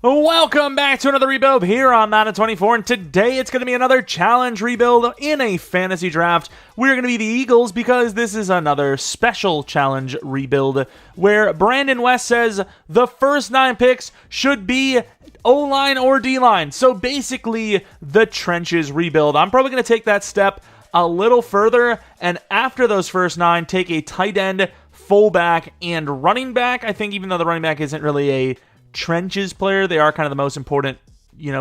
Welcome back to another rebuild here on Madden 24, and today it's going to be another challenge rebuild in a fantasy draft. We're going to be the Eagles because this is another special challenge rebuild where Brandon West says the first 9 picks should be O-line or D-line. So basically, the trenches rebuild. I'm probably going to take that step a little further, and after those first 9, take a tight end, fullback, and running back. I think even though the running back isn't really a trenches player, they are kind of the most important,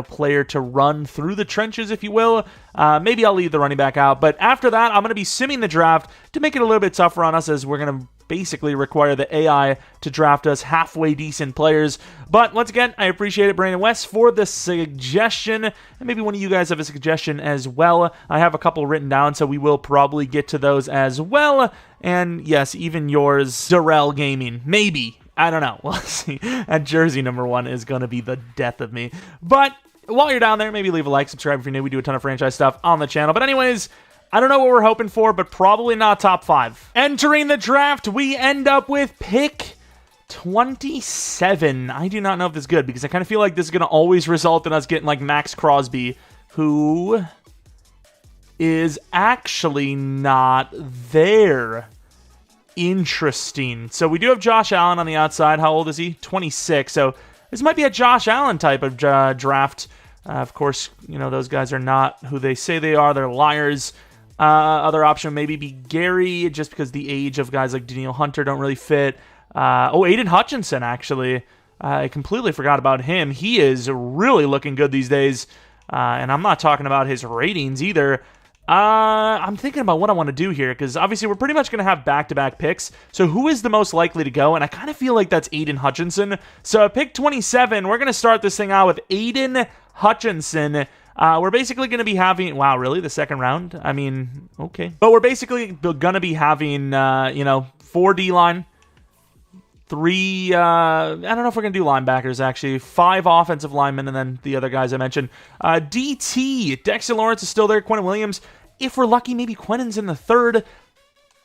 player to run through the trenches, if you will. Maybe I'll leave the running back out, but after that, I'm going to be simming the draft to make it a little bit tougher on us, as we're going to basically require the AI to draft us halfway decent players. But once again, I appreciate it, Brandon West, for the suggestion, and maybe one of you guys have a suggestion as well. I have a couple written down, so we will probably get to those as well. And yes, even yours, Darrell Gaming, maybe. I don't know. We'll see. At jersey number 1 is going to be the death of me. But while you're down there, maybe leave a like, subscribe if you're new. We do a ton of franchise stuff on the channel. But anyways, I don't know what we're hoping for, but probably not top 5. Entering the draft, we end up with pick 27. I do not know if this is good, because I kind of feel like this is going to always result in us getting like Max Crosby, who is actually not there. Interesting. So we do have Josh Allen on the outside. How old is he? 26. So this might be a Josh Allen type of draft. Of course, those guys are not who they say they are. They're liars. Other option maybe be Gary, just because the age of guys like Danielle Hunter don't really fit. Aiden Hutchinson, actually. I completely forgot about him. He is really looking good these days. And I'm not talking about his ratings either. I'm thinking about what I want to do here, because obviously we're pretty much going to have back-to-back picks. So who is the most likely to go? And I kind of feel like that's Aiden Hutchinson. So at pick 27, we're going to start this thing out with Aiden Hutchinson. We're basically going to be having... Wow, really? The second round? I mean, okay. But we're basically going to be having, 4 D-line, 3... I don't know if we're going to do linebackers, actually. 5 offensive linemen, and then the other guys I mentioned. DT. Dexter Lawrence is still there. Quentin Williams. If we're lucky, maybe Quentin's in the 3rd.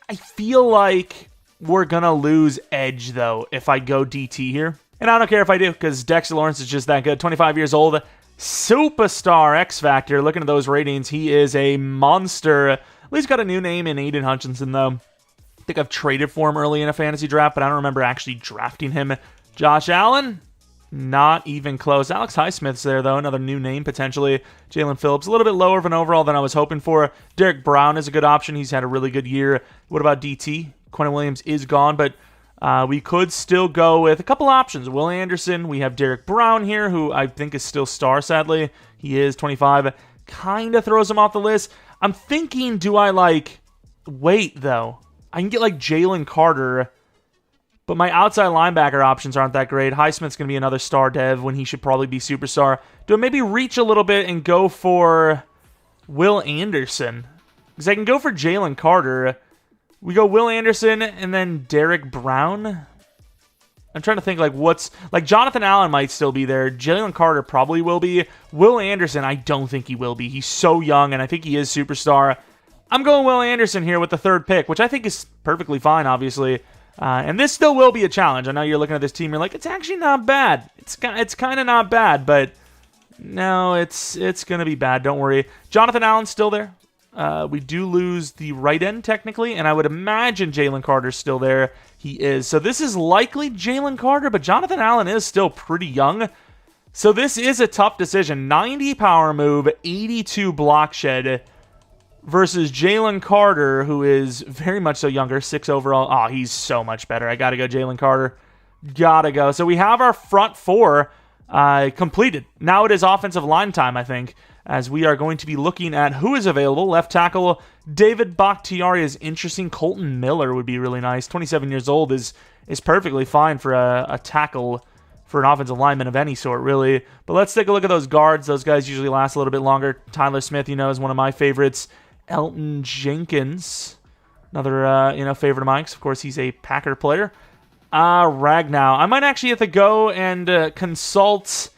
I feel like we're going to lose edge, though, if I go DT here. And I don't care if I do, because Dexter Lawrence is just that good. 25 years old. Superstar X Factor. Looking at those ratings, he is a monster. At least got a new name in Aiden Hutchinson, though. I think I've traded for him early in a fantasy draft, but I don't remember actually drafting him. Josh Allen, not even close. Alex Highsmith's there, though. Another new name, potentially. Jalen Phillips, a little bit lower of an overall than I was hoping for. Derek Brown is a good option. He's had a really good year. What about DT? Quentin Williams is gone, but we could still go with a couple options. Will Anderson. We have Derek Brown here, who I think is still star, sadly. He is 25. Kind of throws him off the list. I'm thinking, do I, wait, though. I can get, Jalen Carter, but my outside linebacker options aren't that great. Highsmith's going to be another star dev when he should probably be superstar. Do I maybe reach a little bit and go for Will Anderson? Because I can go for Jalen Carter. We go Will Anderson and then Derek Brown. I'm trying to think, what's... Jonathan Allen might still be there. Jalen Carter probably will be. Will Anderson, I don't think he will be. He's so young, and I think he is superstar. I'm going Will Anderson here with the 3rd pick, which I think is perfectly fine, obviously. And this still will be a challenge. I know you're looking at this team, you're like, it's actually not bad. It's kind of not bad, but no, it's going to be bad. Don't worry. Jonathan Allen's still there. We do lose the right end, technically, and I would imagine Jalen Carter's still there. He is. So this is likely Jalen Carter, but Jonathan Allen is still pretty young. So this is a tough decision. 90 power move, 82 block shed, versus Jalen Carter, who is very much so younger, 6 overall. Oh, he's so much better. I got to go Jalen Carter. Got to go. So we have our front 4 completed. Now it is offensive line time, I think, as we are going to be looking at who is available. Left tackle, David Bakhtiari is interesting. Colton Miller would be really nice. 27 years old is perfectly fine for a tackle for an offensive lineman of any sort, really. But let's take a look at those guards. Those guys usually last a little bit longer. Tyler Smith, is one of my favorites. Elton Jenkins, another, favorite of mine, 'cause of course he's a Packer player. Ragnow. I might actually have to go and consult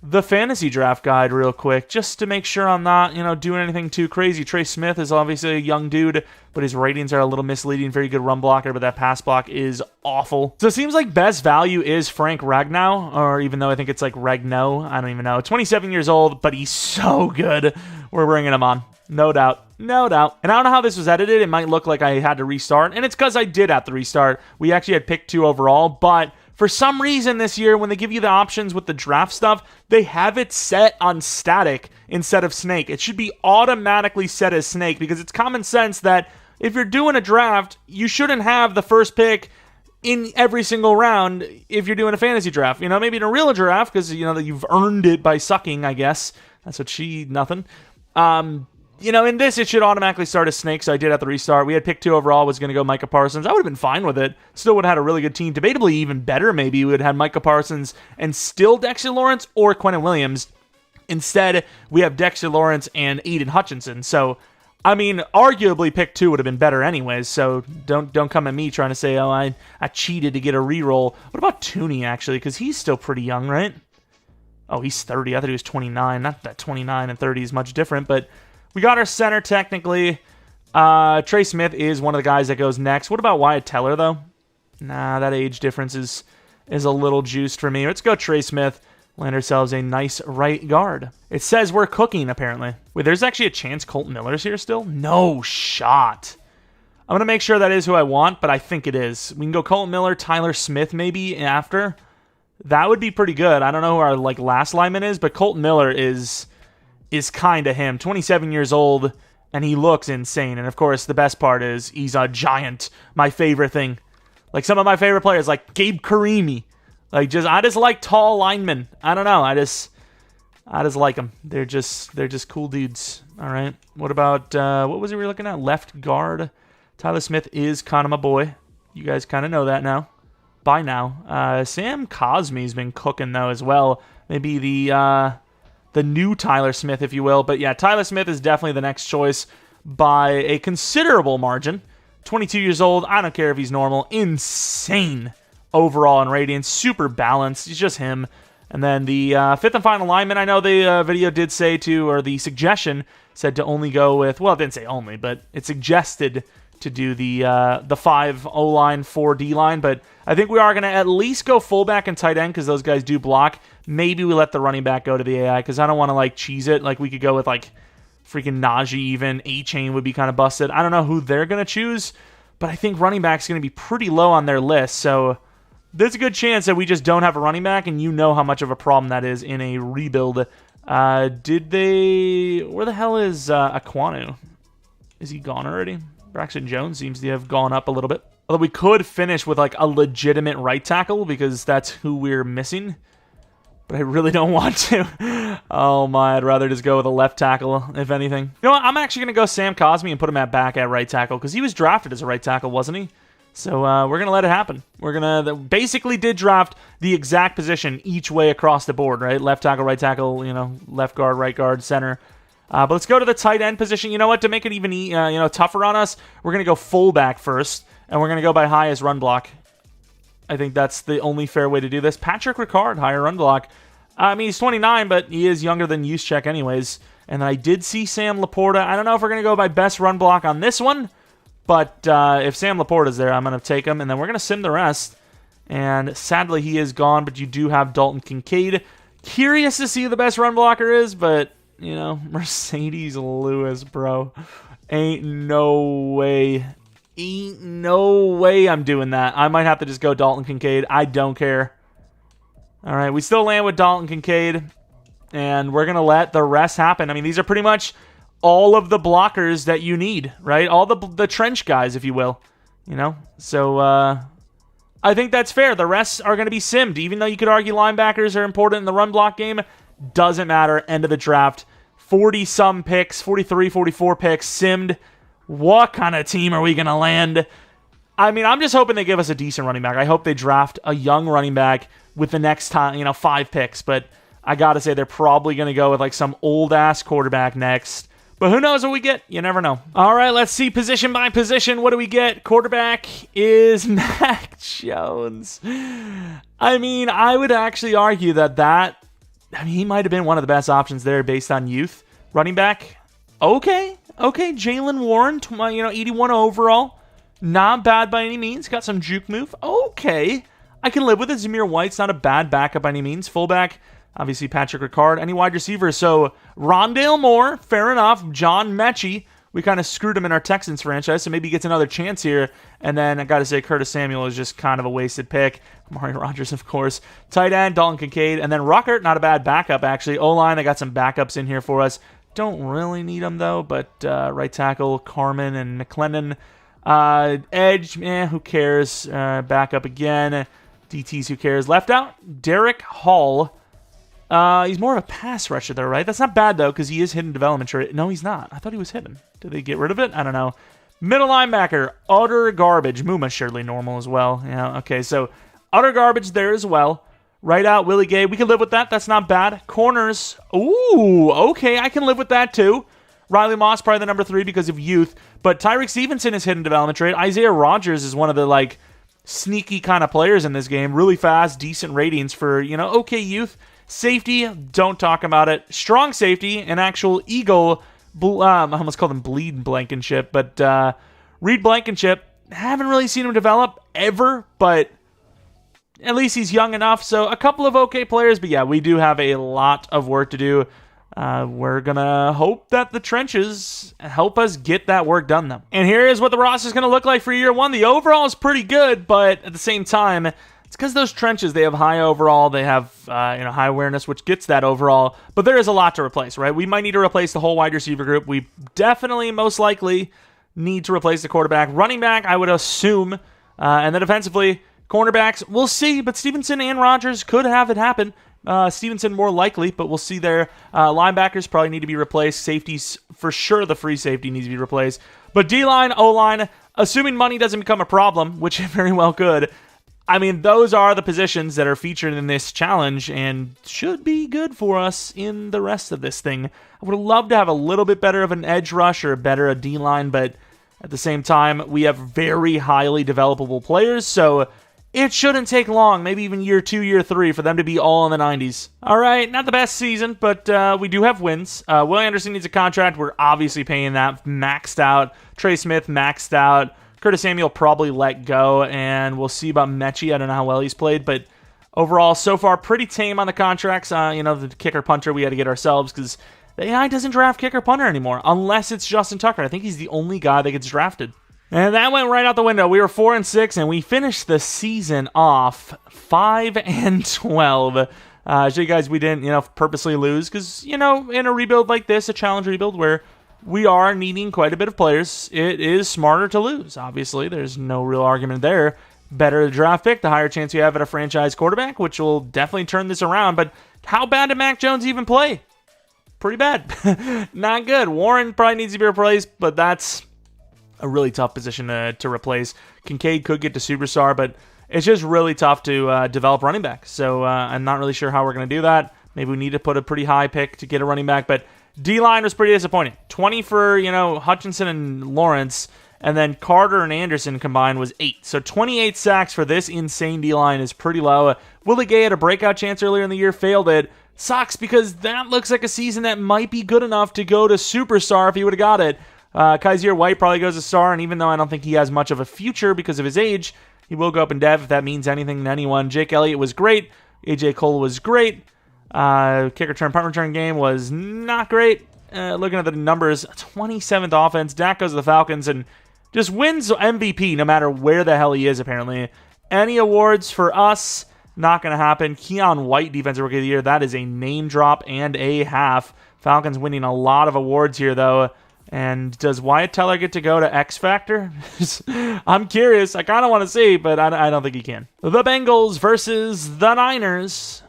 the fantasy draft guide real quick, just to make sure I'm not, doing anything too crazy. Trey Smith is obviously a young dude, but his ratings are a little misleading. Very good run blocker, but that pass block is awful. So it seems like best value is Frank Ragnow, or even though I think it's like Regno, I don't even know. 27 years old, but he's so good. We're bringing him on. No doubt. No doubt. And I don't know how this was edited. It might look like I had to restart, and it's because I did have to restart. We actually had pick 2 overall, but for some reason this year, when they give you the options with the draft stuff, they have it set on static instead of snake. It should be automatically set as snake, because it's common sense that if you're doing a draft, you shouldn't have the first pick in every single round if you're doing a fantasy draft. Maybe in a real draft, because, that you've earned it by sucking, I guess. That's what nothing. In this, it should automatically start as snake, so I did have to restart. We had pick 2 overall, was going to go Micah Parsons. I would have been fine with it. Still would have had a really good team. Debatably even better, maybe. We would have had Micah Parsons and still Dexter Lawrence or Quentin Williams. Instead, we have Dexter Lawrence and Aiden Hutchinson. So, arguably pick 2 would have been better anyways, so don't come at me trying to say, I cheated to get a reroll. What about Tooney, actually? Because he's still pretty young, right? Oh, he's 30. I thought he was 29. Not that 29 and 30 is much different, but we got our center, technically. Trey Smith is one of the guys that goes next. What about Wyatt Teller, though? Nah, that age difference is a little juiced for me. Let's go Trey Smith. Land ourselves a nice right guard. It says we're cooking, apparently. Wait, there's actually a chance Colton Miller's here still? No shot. I'm going to make sure that is who I want, but I think it is. We can go Colton Miller, Tyler Smith maybe after. That would be pretty good. I don't know who our last lineman is, but Colton Miller is kind of him. 27 years old, and he looks insane. And, of course, the best part is he's a giant. My favorite thing. Some of my favorite players, like Gabe Karimi. I just like tall linemen. I don't know. I just like them. They're just cool dudes. All right. What about, what was it we were looking at? Left guard. Tyler Smith is kind of my boy. You guys kind of know that now. By now. Sam Cosme's been cooking, though, as well. Maybe the new Tyler Smith, if you will. But yeah, Tyler Smith is definitely the next choice by a considerable margin. 22 years old. I don't care if he's normal. Insane overall in ratings. Super balanced. He's just him. And then the fifth and final lineman, I know the video did say to, or the suggestion said to only go with, well, it didn't say only, but it suggested to do the 5 O-line, 4 D-line. But I think we are going to at least go fullback and tight end because those guys do block. Maybe we let the running back go to the AI because I don't want to cheese it. We could go with freaking Najee even. A-Chain would be kind of busted. I don't know who they're going to choose, but I think running back's going to be pretty low on their list. So there's a good chance that we just don't have a running back, and you know how much of a problem that is in a rebuild. Where the hell is Aquanu? Is he gone already? Braxton Jones seems to have gone up a little bit. Although we could finish with a legitimate right tackle because that's who we're missing. But I really don't want to. Oh my, I'd rather just go with a left tackle, if anything. You know what? I'm actually going to go Sam Cosme and put him back at right tackle because he was drafted as a right tackle, wasn't he? So we're going to let it happen. We're going to basically did draft the exact position each way across the board, right? Left tackle, right tackle, left guard, right guard, center. But let's go to the tight end position. You know what? To make it even tougher on us, we're going to go fullback first, and we're going to go by highest run block. I think that's the only fair way to do this. Patrick Ricard, higher run block. He's 29, but he is younger than Juszczyk anyways. And I did see Sam Laporta. I don't know if we're going to go by best run block on this one, but if Sam Laporta's there, I'm going to take him, and then we're going to sim the rest. And sadly, he is gone, but you do have Dalton Kincaid. Curious to see who the best run blocker is, but Mercedes Lewis, bro. Ain't no way I'm doing that. I might have to just go Dalton Kincaid. I don't care. All right, we still land with Dalton Kincaid, and we're going to let the rest happen. These are pretty much all of the blockers that you need, right? All the trench guys, if you will. So I think that's fair. The rest are going to be simmed, even though you could argue linebackers are important in the run block game. Doesn't matter. End of the draft. 40-some picks, 43, 44 picks, simmed. What kind of team are we going to land? I'm just hoping they give us a decent running back. I hope they draft a young running back with the next time, 5 picks. But I got to say, they're probably going to go with some old-ass quarterback next. But who knows what we get? You never know. All right, let's see position by position. What do we get? Quarterback is Mac Jones. I would actually argue that I mean, he might have been one of the best options there based on youth. Running back, okay, Jalen Warren, 81 overall. Not bad by any means. Got some juke move. Okay, I can live with it. Zamir White's not a bad backup by any means. Fullback, obviously Patrick Ricard. Any wide receiver, so Rondale Moore, fair enough. John Mechie, we kind of screwed him in our Texans franchise, so maybe he gets another chance here. And then I got to say Curtis Samuel is just kind of a wasted pick. Amari Rodgers, of course. Tight end, Dalton Kincaid. And then Ruckert, not a bad backup, actually. O-line, they got some backups in here for us. Don't really need them, though, but right tackle, Carmen and McClendon. Edge, who cares? Backup again. DTs, who cares? Left out, Derek Hall. He's more of a pass rusher, though, right? That's not bad, though, because he is hidden development trait. No, he's not. I thought he was hidden. Did they get rid of it? I don't know. Middle linebacker, utter garbage. Muma, surely normal as well. Yeah, okay, so utter garbage there as well. Right out, Willie Gay. We can live with that. That's not bad. Corners. Ooh, okay, I can live with that, too. Riley Moss, probably the number 3 because of youth. But Tyreek Stevenson is hidden development trait. Isaiah Rodgers is one of the, sneaky kind of players in this game. Really fast, decent ratings for, okay youth. Safety, don't talk about it. Strong safety, an actual Eagle. I almost called him Bleed Blankenship, but Reed Blankenship, haven't really seen him develop ever, but at least he's young enough. So a couple of okay players, but yeah, we do have a lot of work to do. We're going to hope that the trenches help us get that work done, though. And here is what the roster is going to look like for year 1. The overall is pretty good, but at the same time, it's because those trenches, they have high overall, they have high awareness, which gets that overall, but there is a lot to replace, right? We might need to replace the whole wide receiver group. We definitely, most likely, need to replace the quarterback. Running back, I would assume, and then defensively, cornerbacks, we'll see, but Stevenson and Rodgers could have it happen. Stevenson more likely, but we'll see there. Linebackers probably need to be replaced. Safeties, for sure the free safety needs to be replaced. But D-line, O-line, assuming money doesn't become a problem, which it very well could, I mean, those are the positions that are featured in this challenge and should be good for us in the rest of this thing. I would love to have a little bit better of an edge rush or a D-line, but at the same time, we have very highly developable players, so it shouldn't take long, maybe even year 2, year 3, for them to be all in the 90s. All right, not the best season, but we do have wins. Will Anderson needs a contract. We're obviously paying that. Maxed out. Trey Smith, maxed out. Curtis Samuel probably let go, and we'll see about Mechie. I don't know how well he's played, but overall, so far, pretty tame on the contracts. The kicker-punter we had to get ourselves because the AI doesn't draft kicker-punter anymore, unless it's Justin Tucker. I think he's the only guy that gets drafted. And that went right out the window. We were 4-6, and we finished the season off 5-12. Show you guys we didn't, purposely lose because, in a rebuild like this, a challenge rebuild where we are needing quite a bit of players, it is smarter to lose. Obviously, there's no real argument there. Better the draft pick, the higher chance you have at a franchise quarterback, which will definitely turn this around. But how bad did Mac Jones even play? Pretty bad. Not good. Warren probably needs to be replaced, but that's a really tough position to replace. Kincaid could get to superstar, but it's just really tough to develop running back. So I'm not really sure how we're going to do that. Maybe we need to put a pretty high pick to get a running back, but D-line was pretty disappointing. 20 for, Hutchinson and Lawrence, and then Carter and Anderson combined was 8. So 28 sacks for this insane D-line is pretty low. Willie Gay had a breakout chance earlier in the year, failed it. Sucks because that looks like a season that might be good enough to go to superstar if he would have got it. Kaiser White probably goes to star, and even though I don't think he has much of a future because of his age, he will go up in dev if that means anything to anyone. Jake Elliott was great. AJ Cole was great. Kick return, punt return game was not great. Looking at the numbers, 27th offense. Dak goes to the Falcons and just wins MVP no matter where the hell he is, apparently. Any awards for us, not going to happen. Keon White, Defensive Rookie of the Year, that is a name drop and a half. Falcons winning a lot of awards here, though. And does Wyatt Teller get to go to X Factor? I'm curious. I kind of want to see, but I don't think he can. The Bengals versus the Niners,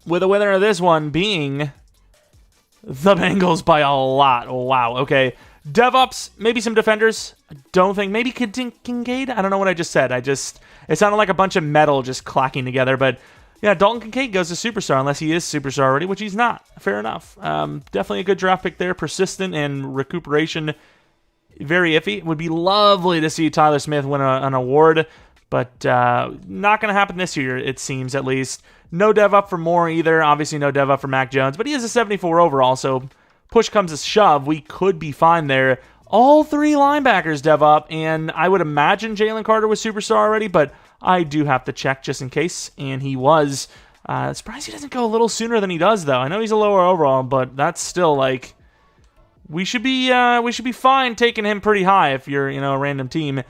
with the winner of this one being the Bengals by a lot. Wow, okay. DevOps, maybe some defenders. I don't think. Maybe Kincaid? I don't know what I just said. It sounded like a bunch of metal just clacking together, but yeah, Dalton Kincaid goes to superstar unless he is superstar already, which he's not. Fair enough. Definitely a good draft pick there. Persistent and recuperation, very iffy. It would be lovely to see Tyler Smith win an award, But not going to happen this year, it seems, at least. No dev up for Moore either. Obviously, no dev up for Mac Jones. But he is a 74 overall, so push comes to shove. We could be fine there. All three linebackers dev up, and I would imagine Jalen Carter was superstar already, but I do have to check just in case, and he was. Surprised he doesn't go a little sooner than he does, though. I know he's a lower overall, but that's still, like, we should be fine taking him pretty high if you're, a random team.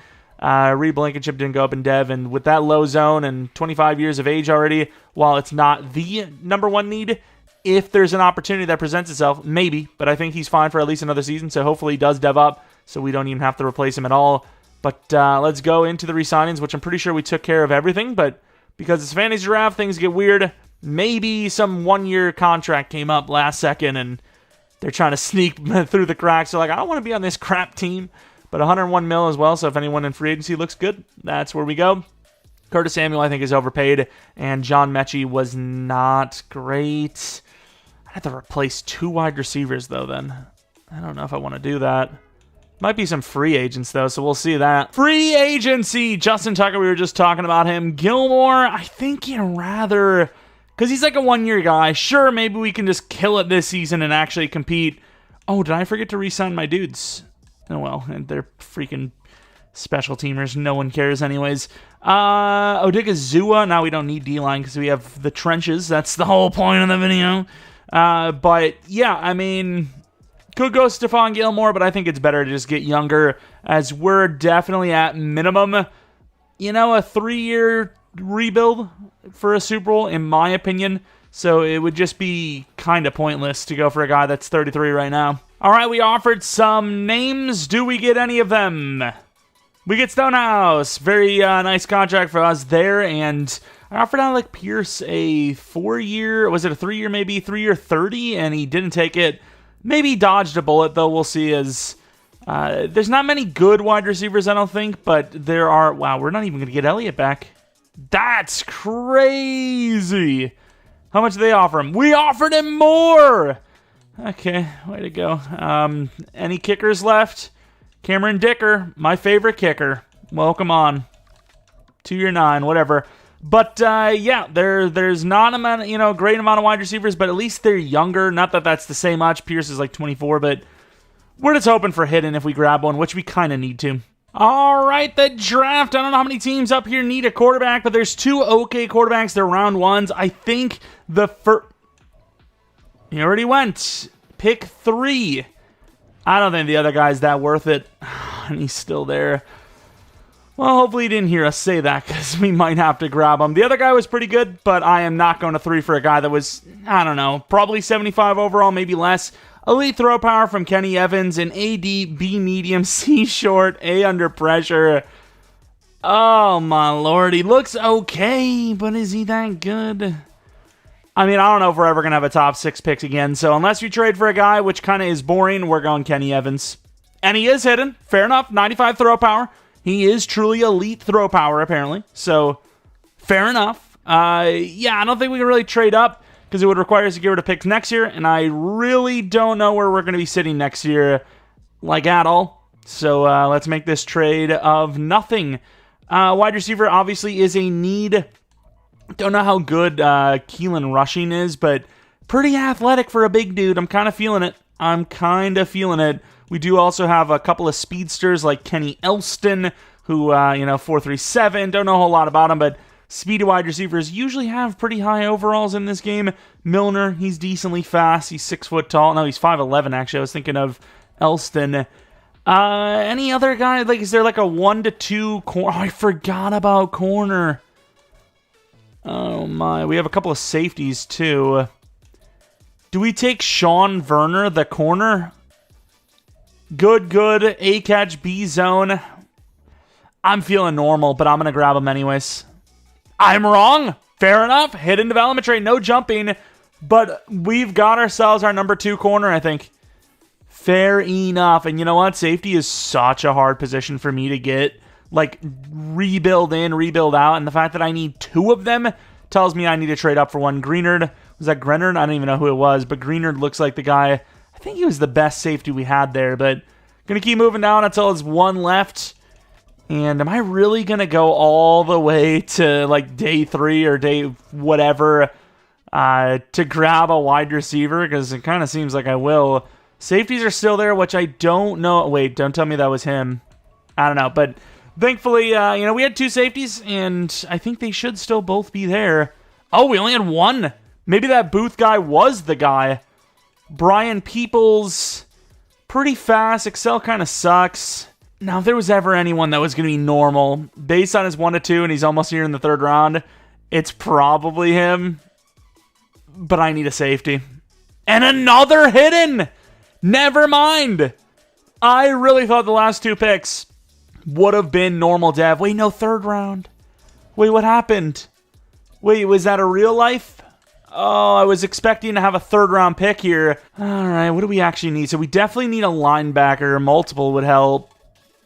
Reed Blankenship didn't go up in dev, and with that low zone and 25 years of age already, while it's not the number one need, if there's an opportunity that presents itself, maybe, but I think he's fine for at least another season, so hopefully he does dev up, so we don't even have to replace him at all. But let's go into the re-signings, which I'm pretty sure we took care of everything, but because it's fantasy draft, things get weird. Maybe some one-year contract came up last second, and they're trying to sneak through the cracks. They're like, I don't want to be on this crap team, but 101 mil as well, so if anyone in free agency looks good, that's where we go. Curtis Samuel, I think, is overpaid, and John Mechie was not great. I'd have to replace 2 wide receivers, though, then. I don't know if I want to do that. Might be some free agents, though, so we'll see that. Free agency! Justin Tucker, we were just talking about him. Gilmore, I think you'd rather... Because he's like a one-year guy. Sure, maybe we can just kill it this season and actually compete. Oh, did I forget to re-sign my dudes? Oh, well, and they're freaking special teamers. No one cares anyways. Odigizua. Now we don't need D-line because we have the trenches. That's the whole point of the video. But, yeah, I mean... Could go Stephon Gilmore, but I think it's better to just get younger, as we're definitely at minimum, a 3-year rebuild for a Super Bowl, in my opinion. So it would just be kind of pointless to go for a guy that's 33 right now. All right, we offered some names. Do we get any of them? We get Stonehouse. Very nice contract for us there, and I offered Alec Pierce a 4-year, was it a 3-year maybe? 3-year 30, and he didn't take it. Maybe dodged a bullet, though. We'll see. As there's not many good wide receivers, I don't think, but there are... Wow, we're not even going to get Elliott back. That's crazy. How much did they offer him? We offered him more! Okay, way to go. Any kickers left? Cameron Dicker, my favorite kicker. Welcome on. 2-year 9, whatever. But, yeah, there's not a great amount of wide receivers, but at least they're younger. Not that that's to say much. Pierce is like 24, but we're just hoping for hidden if we grab one, which we kind of need to. All right, the draft. I don't know how many teams up here need a quarterback, but there's 2 okay quarterbacks. They're round ones. I think the first... He already went. Pick 3. I don't think the other guy's that worth it. And he's still there. Well, hopefully he didn't hear us say that, because we might have to grab him. The other guy was pretty good, but I am not going to 3 for a guy that was, I don't know, probably 75 overall, maybe less. Elite throw power from Kenny Evans, an AD, B medium, C short, A under pressure. Oh, my lord. He looks okay, but is he that good? I mean, I don't know if we're ever going to have a top 6 picks again, so unless we trade for a guy, which kind of is boring, we're going Kenny Evans. And he is hidden. Fair enough. 95 throw power. He is truly elite throw power, apparently. So, fair enough. Yeah, I don't think we can really trade up because it would require us to get rid of picks next year, and I really don't know where we're going to be sitting next year, like at all. So, let's make this trade of nothing. Wide receiver obviously is a need. Don't know how good Keelan rushing is, but pretty athletic for a big dude. I'm kind of feeling it. We do also have a couple of speedsters like Kenny Elston, who, 4.37. Don't know a whole lot about him, but speedy wide receivers usually have pretty high overalls in this game. Milner, he's decently fast. He's 6 foot tall. No, he's 5'11", actually. I was thinking of Elston. Any other guy? Like, is there like a 1 to 2 corner? Oh, I forgot about corner. Oh, my. We have a couple of safeties, too. Do we take Sean Verner, the corner? Good. A catch, B zone. I'm feeling normal, but I'm going to grab him anyways. I'm wrong. Fair enough. Hidden development trade, no jumping. But we've got ourselves our number 2 corner, I think. Fair enough. And you know what? Safety is such a hard position for me to get. Like, rebuild in, rebuild out. And the fact that I need 2 of them tells me I need to trade up for one. Greenard. Was that Greenard? I don't even know who it was. But Greenard looks like the guy... I think he was the best safety we had there, but going to keep moving down until it's 1 left. And am I really going to go all the way to like day 3 or day whatever to grab a wide receiver? Because it kind of seems like I will. Safeties are still there, which I don't know. Wait, don't tell me that was him. I don't know. But thankfully, we had 2 safeties, and I think they should still both be there. Oh, we only had 1. Maybe that Booth guy was the guy. Brian Peoples, pretty fast. Excel kind of sucks. Now, if there was ever anyone that was going to be normal, based on his 1-2, and he's almost here in the 3rd round, it's probably him. But I need a safety. And another hidden! Never mind! I really thought the last 2 picks would have been normal dev. Wait, no, 3rd round. Wait, what happened? Wait, was that a real life? Oh, I was expecting to have a 3rd round pick here. All right, what do we actually need? So we definitely need a linebacker. Multiple would help.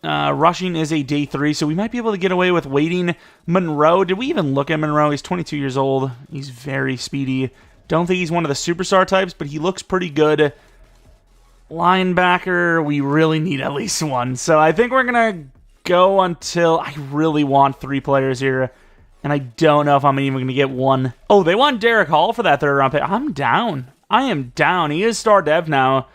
Rushing is a day 3, so we might be able to get away with waiting. Monroe, did we even look at Monroe? He's 22 years old. He's very speedy. Don't think he's one of the superstar types, but he looks pretty good. Linebacker, we really need at least 1. So I think we're going to go until I really want 3 players here. And I don't know if I'm even going to get 1. Oh, they want Derek Hall for that 3rd round pick. I'm down. I am down. He is star dev now.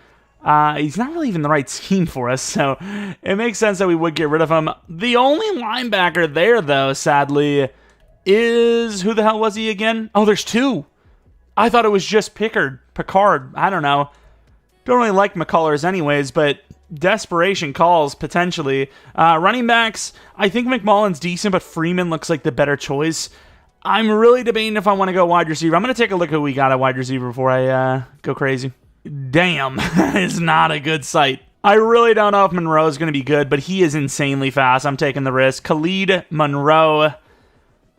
He's not really even the right scheme for us, so it makes sense that we would get rid of him. The only linebacker there, though, sadly, is... Who the hell was he again? Oh, there's 2. I thought it was just Picard. I don't know. Don't really like McCullers anyways, but desperation calls, potentially. Running backs, I think McMullen's decent, but Freeman looks like the better choice. I'm really debating if I want to go wide receiver. I'm going to take a look at who we got at wide receiver before I go crazy. Damn, that is not a good sight. I really don't know if Monroe is going to be good, but he is insanely fast. I'm taking the risk. Khalid, Monroe,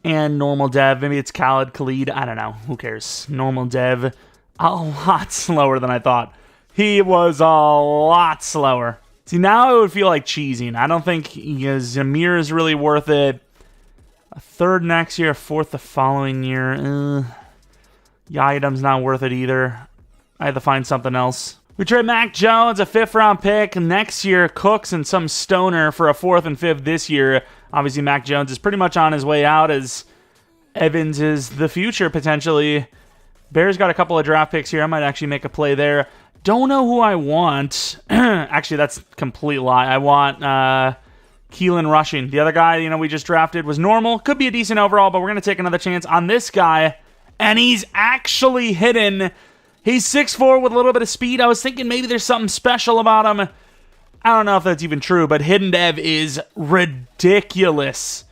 and normal dev. Maybe it's Khalid. I don't know. Who cares? Normal dev. A lot slower than I thought. He was a lot slower. See, now it would feel like cheesing. I don't think Zamir is really worth it. A 3rd next year, a 4th the following year. Yadam's not worth it either. I had to find something else. We trade Mac Jones, a 5th round pick. Next year, Cooks and some stoner for a 4th and 5th this year. Obviously, Mac Jones is pretty much on his way out as Evans is the future, potentially. Bears got a couple of draft picks here. I might actually make a play there. Don't know who I want. Actually, that's a complete lie. I want Keelan Rushing. The other guy, we just drafted was normal. Could be a decent overall, but we're going to take another chance on this guy. And he's actually hidden. He's 6'4" with a little bit of speed. I was thinking maybe there's something special about him. I don't know if that's even true, but hidden dev is ridiculous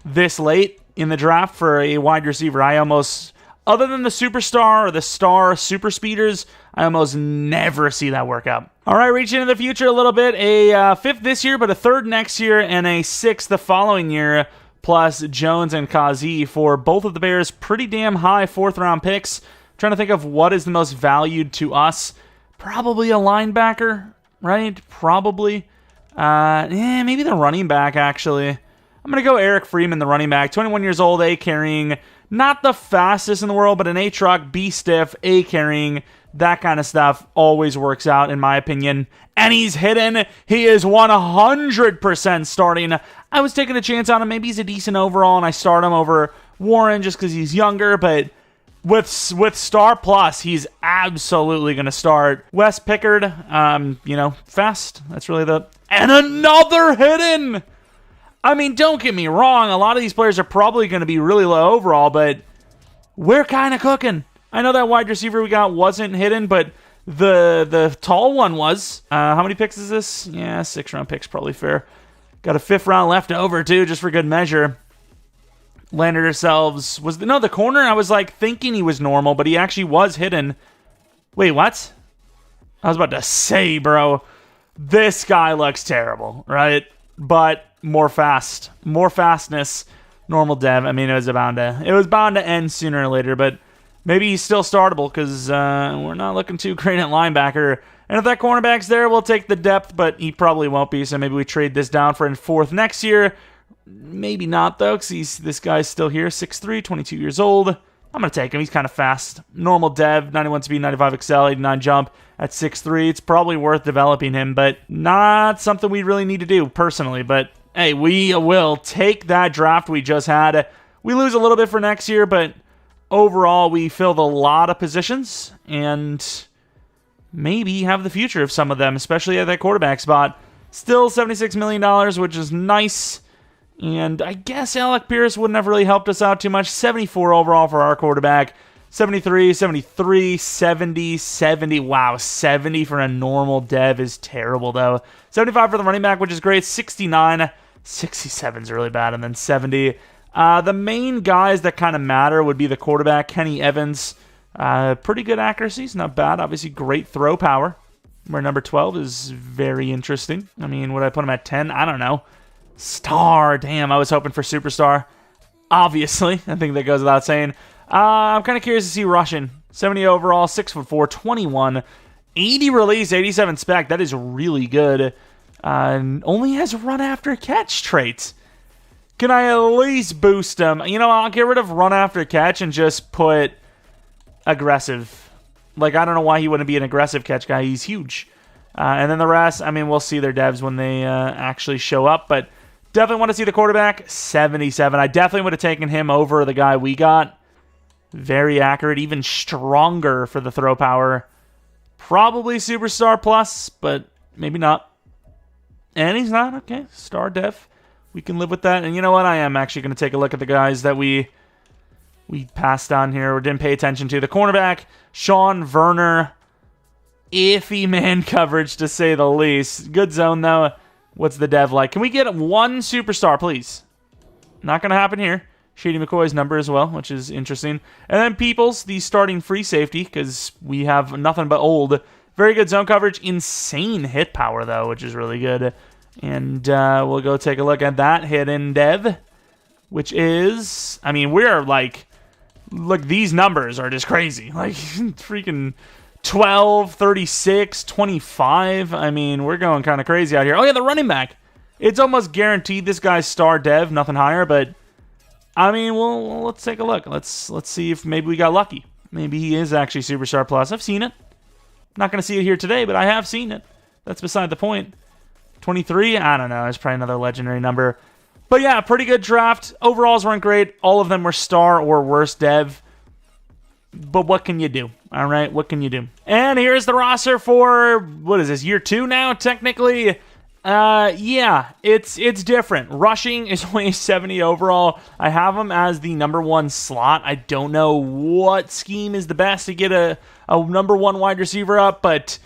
this late in the draft for a wide receiver. I almost, other than the superstar or the star super speeders, I almost never see that work out. All right, reaching into the future a little bit. A 5th this year, but a 3rd next year, and a 6th the following year, plus Jones and Kazi for both of the Bears' pretty damn high 4th round picks. Trying to think of what is the most valued to us. Probably a linebacker, right? Probably. Maybe the running back, actually. I'm going to go Eric Freeman, the running back. 21 years old, A carrying. Not the fastest in the world, but an A truck, B stiff, A carrying. That kind of stuff always works out, in my opinion. And he's hidden. He is 100% starting. I was taking a chance on him. Maybe he's a decent overall, and I start him over Warren just because he's younger, but... With Star Plus, he's absolutely going to start. Wes Pickard, fast. That's really the... And another hidden! I mean, don't get me wrong. A lot of these players are probably going to be really low overall, but we're kind of cooking. I know that wide receiver we got wasn't hidden, but the tall one was. How many picks is this? Yeah, 6 round picks, probably fair. Got a 5th round left over, too, just for good measure. Landed ourselves... the corner, I was thinking he was normal, but he actually was hidden. Wait, what? I was about to say, bro, this guy looks terrible, right? But more fastness, normal dev. I mean, it was bound to end sooner or later, but maybe he's still startable because we're not looking too great at linebacker. And if that cornerback's there, we'll take the depth, but he probably won't be, so maybe we trade this down for a 4th next year. Maybe not, though, because this guy's still here. 6'3", 22 years old. I'm going to take him. He's kind of fast. Normal dev, 91 speed, 95 excel, 89 jump at 6'3". It's probably worth developing him, but not something we really need to do personally. But hey, we will take that draft we just had. We lose a little bit for next year, but overall, we filled a lot of positions and maybe have the future of some of them, especially at that quarterback spot. Still $76 million, which is nice. And I guess Alec Pierce wouldn't have really helped us out too much. 74 overall for our quarterback. 73, 73, 70, 70. Wow, 70 for a normal dev is terrible, though. 75 for the running back, which is great. 69, 67 is really bad. And then 70. The main guys that kind of matter would be the quarterback, Kenny Evans. Pretty good accuracy. It's not bad. Obviously, great throw power. Where number 12 is very interesting. I mean, would I put him at 10? I don't know. Star. Damn, I was hoping for superstar. Obviously. I think that goes without saying. I'm kind of curious to see rushing. 70 overall, 6'4", 21. 80 release, 87 spec. That is really good. Only has run after catch traits. Can I at least boost him? You know, I'll get rid of run after catch and just put aggressive. Like, I don't know why he wouldn't be an aggressive catch guy. He's huge. And then the rest, I mean, we'll see their devs when they actually show up. But definitely want to see the quarterback. 77. I definitely would have taken him over the guy we got. Very accurate. Even stronger for the throw power. Probably superstar plus, but maybe not. And he's not. Okay, star dev. We can live with that. And you know what? I am actually going to take a look at the guys that we passed on here or didn't pay attention to. The cornerback, Sean Werner. Iffy man coverage, to say the least. Good zone, though. What's the dev like? Can we get one superstar, please? Not going to happen here. Shady McCoy's number as well, which is interesting. And then Peoples, the starting free safety, because we have nothing but old. Very good zone coverage. Insane hit power, though, which is really good. And we'll go take a look at that hidden dev, which is, I mean, we're like, look, these numbers are just crazy. Like, freaking 12, 36, 25. I mean, we're going kind of crazy out here. Oh, yeah, the running back. It's almost guaranteed this guy's star dev, nothing higher, but I mean, well, let's take a look. Let's see if maybe we got lucky. Maybe he is actually Superstar Plus. I've seen it. Not going to see it here today, but I have seen it. That's beside the point. 23? I don't know. It's probably another legendary number. But yeah, pretty good draft. Overalls weren't great. All of them were star or worse dev. But what can you do? All right, what can you do? And here's the roster for, what is this, year 2 now, technically? Yeah, it's different. Rushing is only 70 overall. I have him as the number 1 slot. I don't know what scheme is the best to get a number 1 wide receiver up, but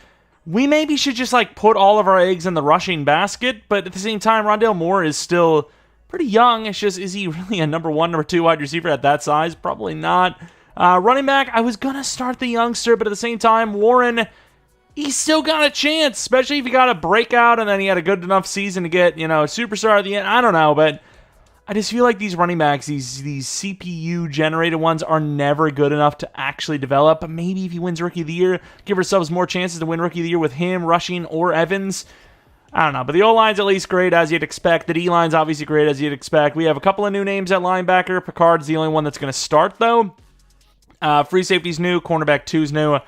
we maybe should just like put all of our eggs in the rushing basket. But at the same time, Rondale Moore is still pretty young. It's just, is he really a number 1, number 2 wide receiver at that size? Probably not. Running back, I was going to start the youngster, but at the same time, Warren, he's still got a chance, especially if he got a breakout and then he had a good enough season to get, you know, a superstar at the end. I don't know, but I just feel like these running backs, these CPU-generated ones, are never good enough to actually develop. But maybe if he wins Rookie of the Year, give ourselves more chances to win Rookie of the Year with him, rushing, or Evans. I don't know, but the O-line's at least great, as you'd expect. The D-line's obviously great, as you'd expect. We have a couple of new names at linebacker. Picard's the only one that's going to start, though. Free safety's new. Cornerback 2's new.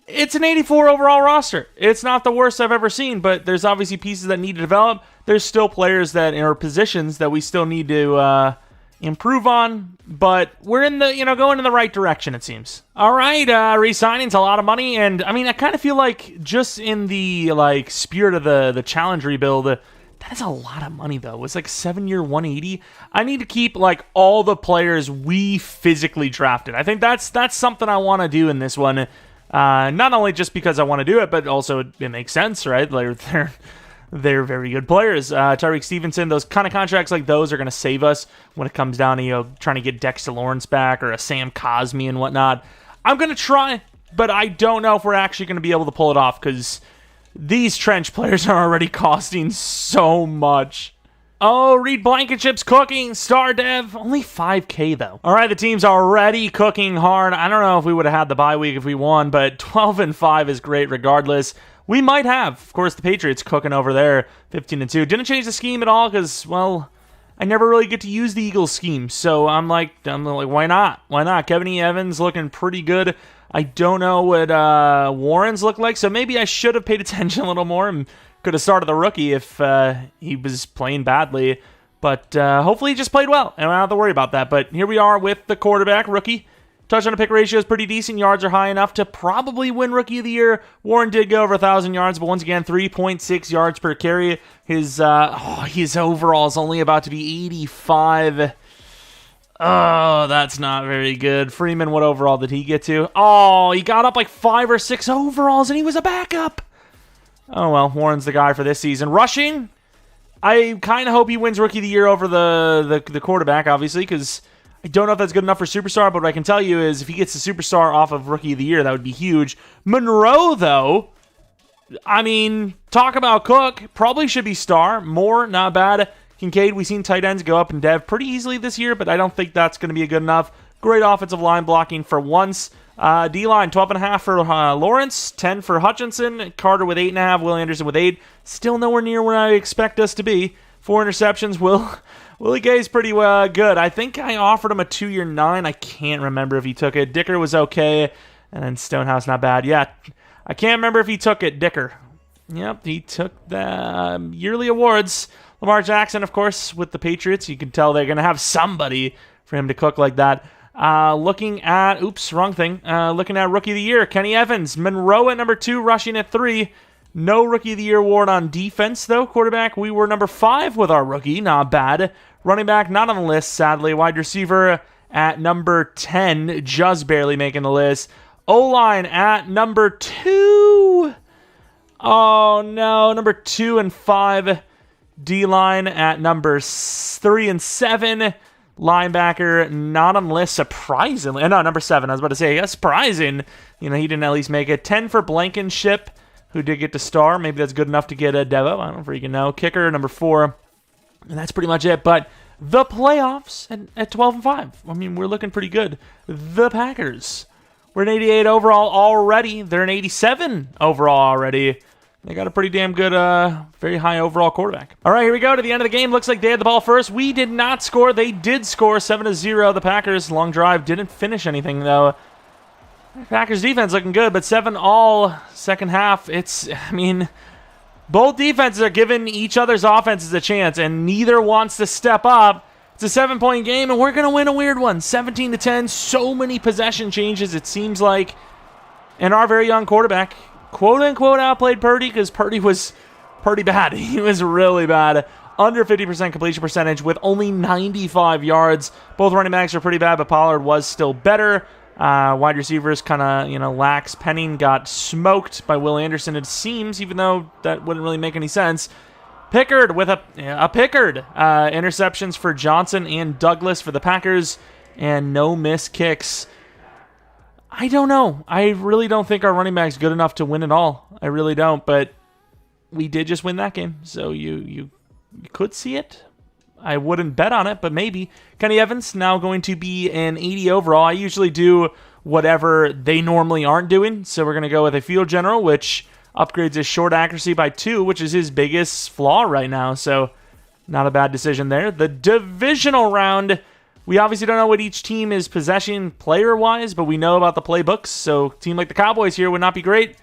It's an 84 overall roster. It's not the worst I've ever seen, but there's obviously pieces that need to develop. There's still players that are positions that we still need to improve on, but we're in the, going in the right direction, it seems. All right, re-signing's a lot of money, and I mean, I kind of feel like just in the spirit of the challenge rebuild, that is a lot of money, though. It's like 7-year 180. I need to keep all the players we physically drafted. I think that's something I want to do in this one. Not only just because I want to do it, but also it makes sense, right? They're very good players. Tyreek Stevenson, those kind of contracts like those are going to save us when it comes down to trying to get Dexter Lawrence back or a Sam Cosmi and whatnot. I'm going to try, but I don't know if we're actually going to be able to pull it off because these trench players are already costing so much. Oh, Reed Blankenship's cooking. Star dev. Only 5K, though. All right, the team's already cooking hard. I don't know if we would have had the bye week if we won, but 12-5 is great regardless. We might have. Of course, the Patriots cooking over there, 15-2. Didn't change the scheme at all because, well, I never really get to use the Eagles scheme. So I'm like, why not? Why not? Kevin E. Evans looking pretty good. I don't know what Warren's look like, so maybe I should have paid attention a little more and could have started the rookie if he was playing badly. But hopefully he just played well, and I don't have to worry about that. But here we are with the quarterback, rookie. Touchdown to pick ratio is pretty decent. Yards are high enough to probably win Rookie of the Year. Warren did go over 1,000 yards, but once again, 3.6 yards per carry. His overall is only about to be 85. Oh, that's not very good. Freeman, what overall did he get to? Oh, he got up like 5 or 6 overalls, and he was a backup. Oh, well, Warren's the guy for this season. Rushing, I kind of hope he wins Rookie of the Year over the quarterback, obviously, because I don't know if that's good enough for Superstar, but what I can tell you is if he gets the Superstar off of Rookie of the Year, that would be huge. Monroe, though, I mean, talk about Cook, probably should be Star. Moore, not bad. Kincaid, we've seen tight ends go up in dev pretty easily this year, but I don't think that's going to be good enough. Great offensive line blocking for once. D-line, 12.5 for Lawrence, 10 for Hutchinson, Carter with 8.5, Will Anderson with 8. Still nowhere near where I expect us to be. 4 interceptions. Willie Gay's pretty good. I think I offered him a 2-year 9. I can't remember if he took it. Dicker was okay, and then Stonehouse not bad. Yeah, I can't remember if he took it. Dicker. Yep, he took the yearly awards. Lamar Jackson, of course, with the Patriots. You can tell they're going to have somebody for him to cook like that. Looking at, wrong thing. Looking at Rookie of the Year, Kenny Evans. Monroe at number 2, rushing at 3. No Rookie of the Year award on defense, though. Quarterback, we were number 5 with our rookie. Not bad. Running back, not on the list, sadly. Wide receiver at number 10, just barely making the list. O-line at number 2. Oh, no. Number 2 and 5. D-line at number 3 and 7. Linebacker, not on the list, surprisingly. No, number 7. I was about to say, surprising. He didn't at least make it. 10 for Blankenship, who did get to star. Maybe that's good enough to get a Devo. I don't freaking know. Kicker, number 4. And that's pretty much it. But the playoffs at 12 and 5. I mean, we're looking pretty good. The Packers. We're an 88 overall already. They're an 87 overall already. They got a pretty damn good, very high overall quarterback. All right, here we go to the end of the game. Looks like they had the ball first. We did not score. They did score 7-0. The Packers, long drive, didn't finish anything, though. Packers defense looking good, but 7-all second half. Both defenses are giving each other's offenses a chance, and neither wants to step up. It's a 7-point game, and we're going to win a weird one. 17-10, so many possession changes, it seems like. And our very young quarterback, quote-unquote, outplayed Purdy, because Purdy was pretty bad. He was really bad. Under 50% completion percentage with only 95 yards. Both running backs are pretty bad, but Pollard was still better. Wide receivers kind of, lax. Penning got smoked by Will Anderson, it seems, even though that wouldn't really make any sense. Pickard with a Pickard. Interceptions for Johnson and Douglas for the Packers, and no missed kicks. I don't know. I really don't think our running back's good enough to win it all. I really don't, but we did just win that game, so you could see it. I wouldn't bet on it, but maybe. Kenny Evans now going to be an 80 overall. I usually do whatever they normally aren't doing, so we're going to go with a field general, which upgrades his short accuracy by 2, which is his biggest flaw right now, so not a bad decision there. The divisional round, we obviously don't know what each team is possession player-wise, but we know about the playbooks, so a team like the Cowboys here would not be great.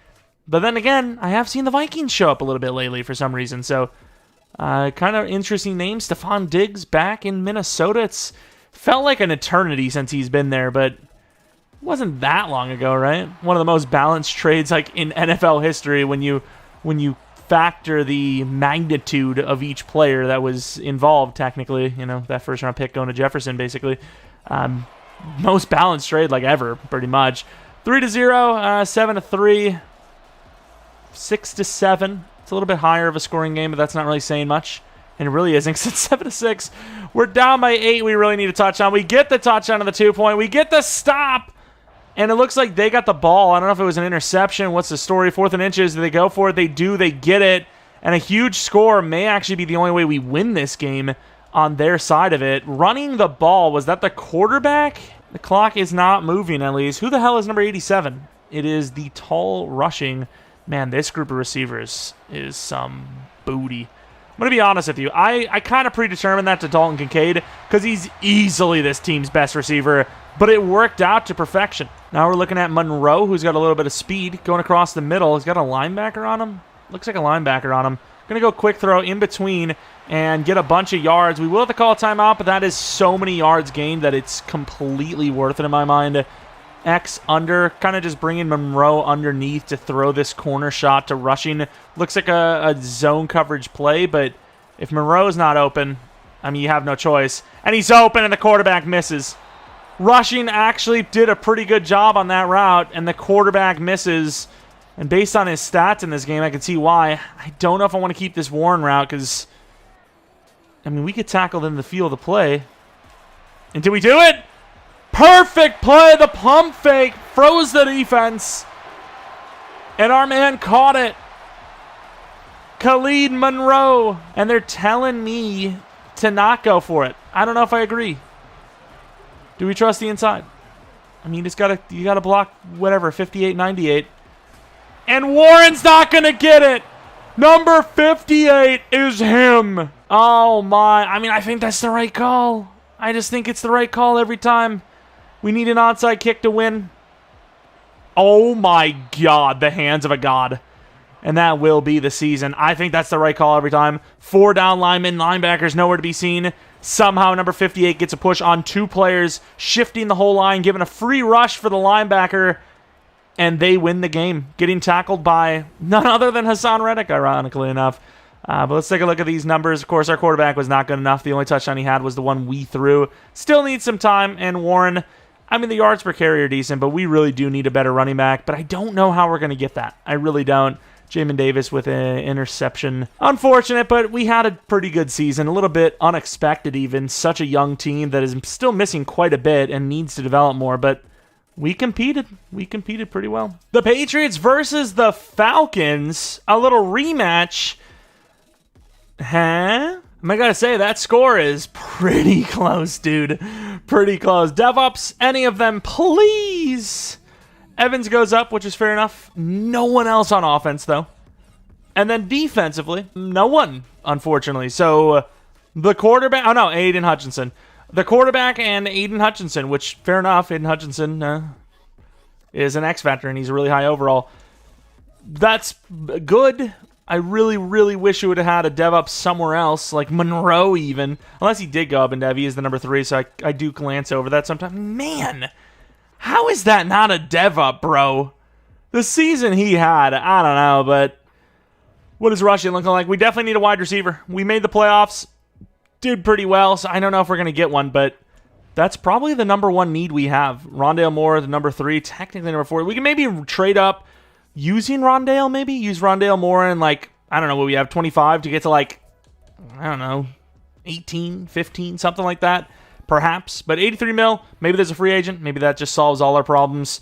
But then again, I have seen the Vikings show up a little bit lately for some reason, so kind of interesting name. Stephon Diggs back in Minnesota. It's felt like an eternity since he's been there, but it wasn't that long ago, right? One of the most balanced trades like in NFL history when you factor the magnitude of each player that was involved, technically. That first round pick going to Jefferson, basically. Most balanced trade like ever, pretty much. 3-0, 7-3, 6-7. It's a little bit higher of a scoring game, but that's not really saying much. And it really isn't, because it's 7-6. We're down by 8. We really need a touchdown. We get the touchdown on the 2-point. We get the stop. And it looks like they got the ball. I don't know if it was an interception. What's the story? 4th and inches. Do they go for it? They do. They get it. And a huge score may actually be the only way we win this game on their side of it. Running the ball. Was that the quarterback? The clock is not moving, at least. Who the hell is number 87? It is the tall rushing. Man, this group of receivers is some booty. I'm going to be honest with you. I kind of predetermined that to Dalton Kincaid because he's easily this team's best receiver, but it worked out to perfection. Now we're looking at Monroe, who's got a little bit of speed going across the middle. He's got a linebacker on him. Looks like a linebacker on him. Going to go quick throw in between and get a bunch of yards. We will have to call a timeout, but that is so many yards gained that it's completely worth it in my mind. X under, kind of just bringing Monroe underneath to throw this corner shot to rushing. Looks like a zone coverage play, but if Monroe's not open, I mean, you have no choice. And he's open, and the quarterback misses. Rushing actually did a pretty good job on that route, and the quarterback misses. And based on his stats in this game, I can see why. I don't know if I want to keep this Warren route because, I mean, we get tackled in the field of play. And did we do it? Perfect play. The pump fake froze the defense. And our man caught it. Khalid Monroe. And they're telling me to not go for it. I don't know if I agree. Do we trust the inside? I mean, you gotta block whatever, 58-98. And Warren's not going to get it. Number 58 is him. Oh, my. I mean, I think that's the right call. I just think it's the right call every time. We need an onside kick to win. Oh, my God. The hands of a god. And that will be the season. I think that's the right call every time. 4 down linemen, linebackers nowhere to be seen. Somehow, number 58 gets a push on 2 players, shifting the whole line, giving a free rush for the linebacker. And they win the game, getting tackled by none other than Hassan Reddick, ironically enough. But let's take a look at these numbers. Of course, our quarterback was not good enough. The only touchdown he had was the one we threw. Still needs some time. And Warren, I mean, the yards per carry are decent, but we really do need a better running back. But I don't know how we're going to get that. I really don't. Jamin Davis with an interception. Unfortunate, but we had a pretty good season. A little bit unexpected even. Such a young team that is still missing quite a bit and needs to develop more. But we competed. We competed pretty well. The Patriots versus the Falcons. A little rematch. Huh? I gotta say, that score is pretty close, dude. Pretty close. DevOps, any of them, please. Evans goes up, which is fair enough. No one else on offense, though. And then defensively, no one, unfortunately. So, the quarterback... Oh, no, Aiden Hutchinson. The quarterback and Aiden Hutchinson, which, fair enough, Aiden Hutchinson is an X Factor, and he's a really high overall. That's good. I really, really wish we would have had a dev up somewhere else, like Monroe even. Unless he did go up in dev. He is the number 3, so I do glance over that sometimes. Man, how is that not a dev up, bro? The season he had, I don't know, but what is Rushing looking like? We definitely need a wide receiver. We made the playoffs. Did pretty well, so I don't know if we're going to get one, but that's probably the number 1 need we have. Rondale Moore, the number 3, technically number 4. We can maybe trade up using Rondale, maybe? Use Rondale Moore and, like, I don't know what we have, 25 to get to, like, I don't know, 18, 15, something like that, perhaps. But 83 mil, maybe there's a free agent. Maybe that just solves all our problems.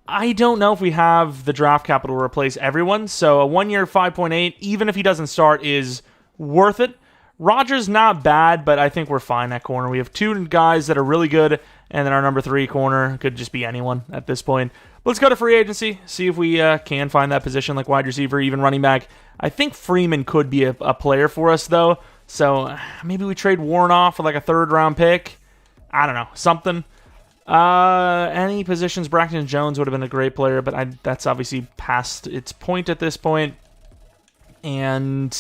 I don't know if we have the draft capital to replace everyone, so a 1-year 5.8, even if he doesn't start, is worth it. Rodgers not bad, but I think we're fine at corner. We have 2 guys that are really good, and then our number 3 corner could just be anyone at this point. But let's go to free agency, see if we can find that position like wide receiver, even running back. I think Freeman could be a player for us, though. So maybe we trade Warren off for like a 3rd-round pick. I don't know, something. Any positions, Braxton Jones would have been a great player, but that's obviously past its point at this point. And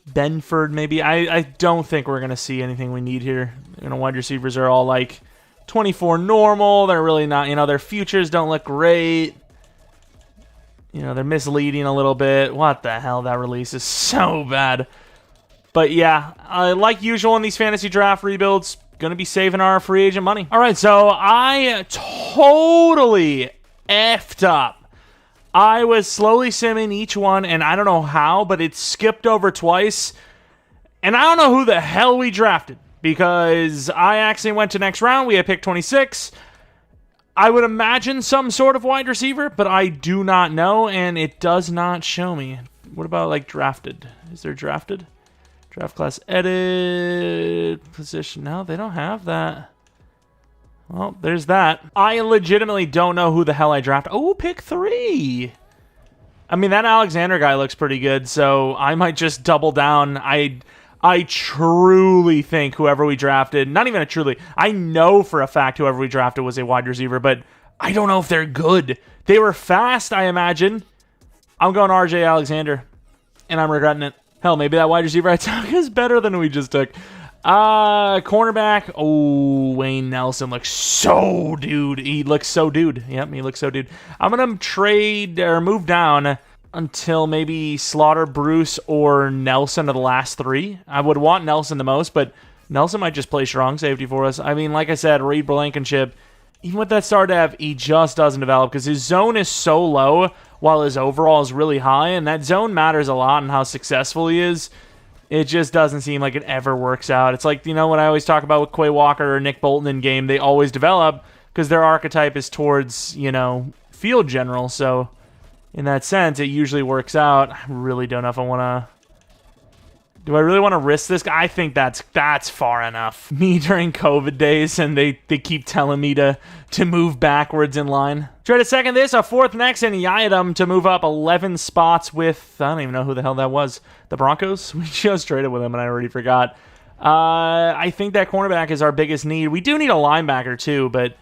Benford, maybe. I don't think we're going to see anything we need here. Wide receivers are all like 24 normal. They're really not, their futures don't look great. They're misleading a little bit. What the hell? That release is so bad. But yeah, like usual in these fantasy draft rebuilds, going to be saving our free agent money. All right, so I totally effed up. I was slowly simming each one, and I don't know how, but it skipped over twice. And I don't know who the hell we drafted, because I actually went to next round. We had pick 26. I would imagine some sort of wide receiver, but I do not know, and it does not show me. What about, like, drafted? Is there drafted? Draft class edit position. No, they don't have that. Well, there's that. I legitimately don't know who the hell I drafted. Oh, pick 3. I mean, that Alexander guy looks pretty good, so I might just double down. I truly think whoever we drafted, not even a truly, I know for a fact whoever we drafted was a wide receiver, but I don't know if they're good. They were fast, I imagine. I'm going RJ Alexander, and I'm regretting it. Hell, maybe that wide receiver I took is better than we just took. Cornerback. Oh, Wayne Nelson looks so dude. He looks so dude. Yep, he looks so dude. I'm going to trade or move down until maybe Slaughter, Bruce, or Nelson are the last three. I would want Nelson the most, but Nelson might just play strong safety for us. I mean, like I said, Reed Blankenship, even with that star dev, he just doesn't develop because his zone is so low while his overall is really high, and that zone matters a lot in how successful he is. It just doesn't seem like it ever works out. It's like, you know, what I always talk about with Quay Walker or Nick Bolton in game, they always develop because their archetype is towards, you know, field general. So in that sense, it usually works out. I really don't know if I want to... Do I really want to risk this? I think that's far enough. Me during COVID days, and they keep telling me to move backwards in line. Trade a second this, a fourth next, and Yadam to move up 11 spots with, I don't even know who the hell that was. The Broncos? We just traded with them, and I already forgot. I think that cornerback is our biggest need. We do need a linebacker, too, but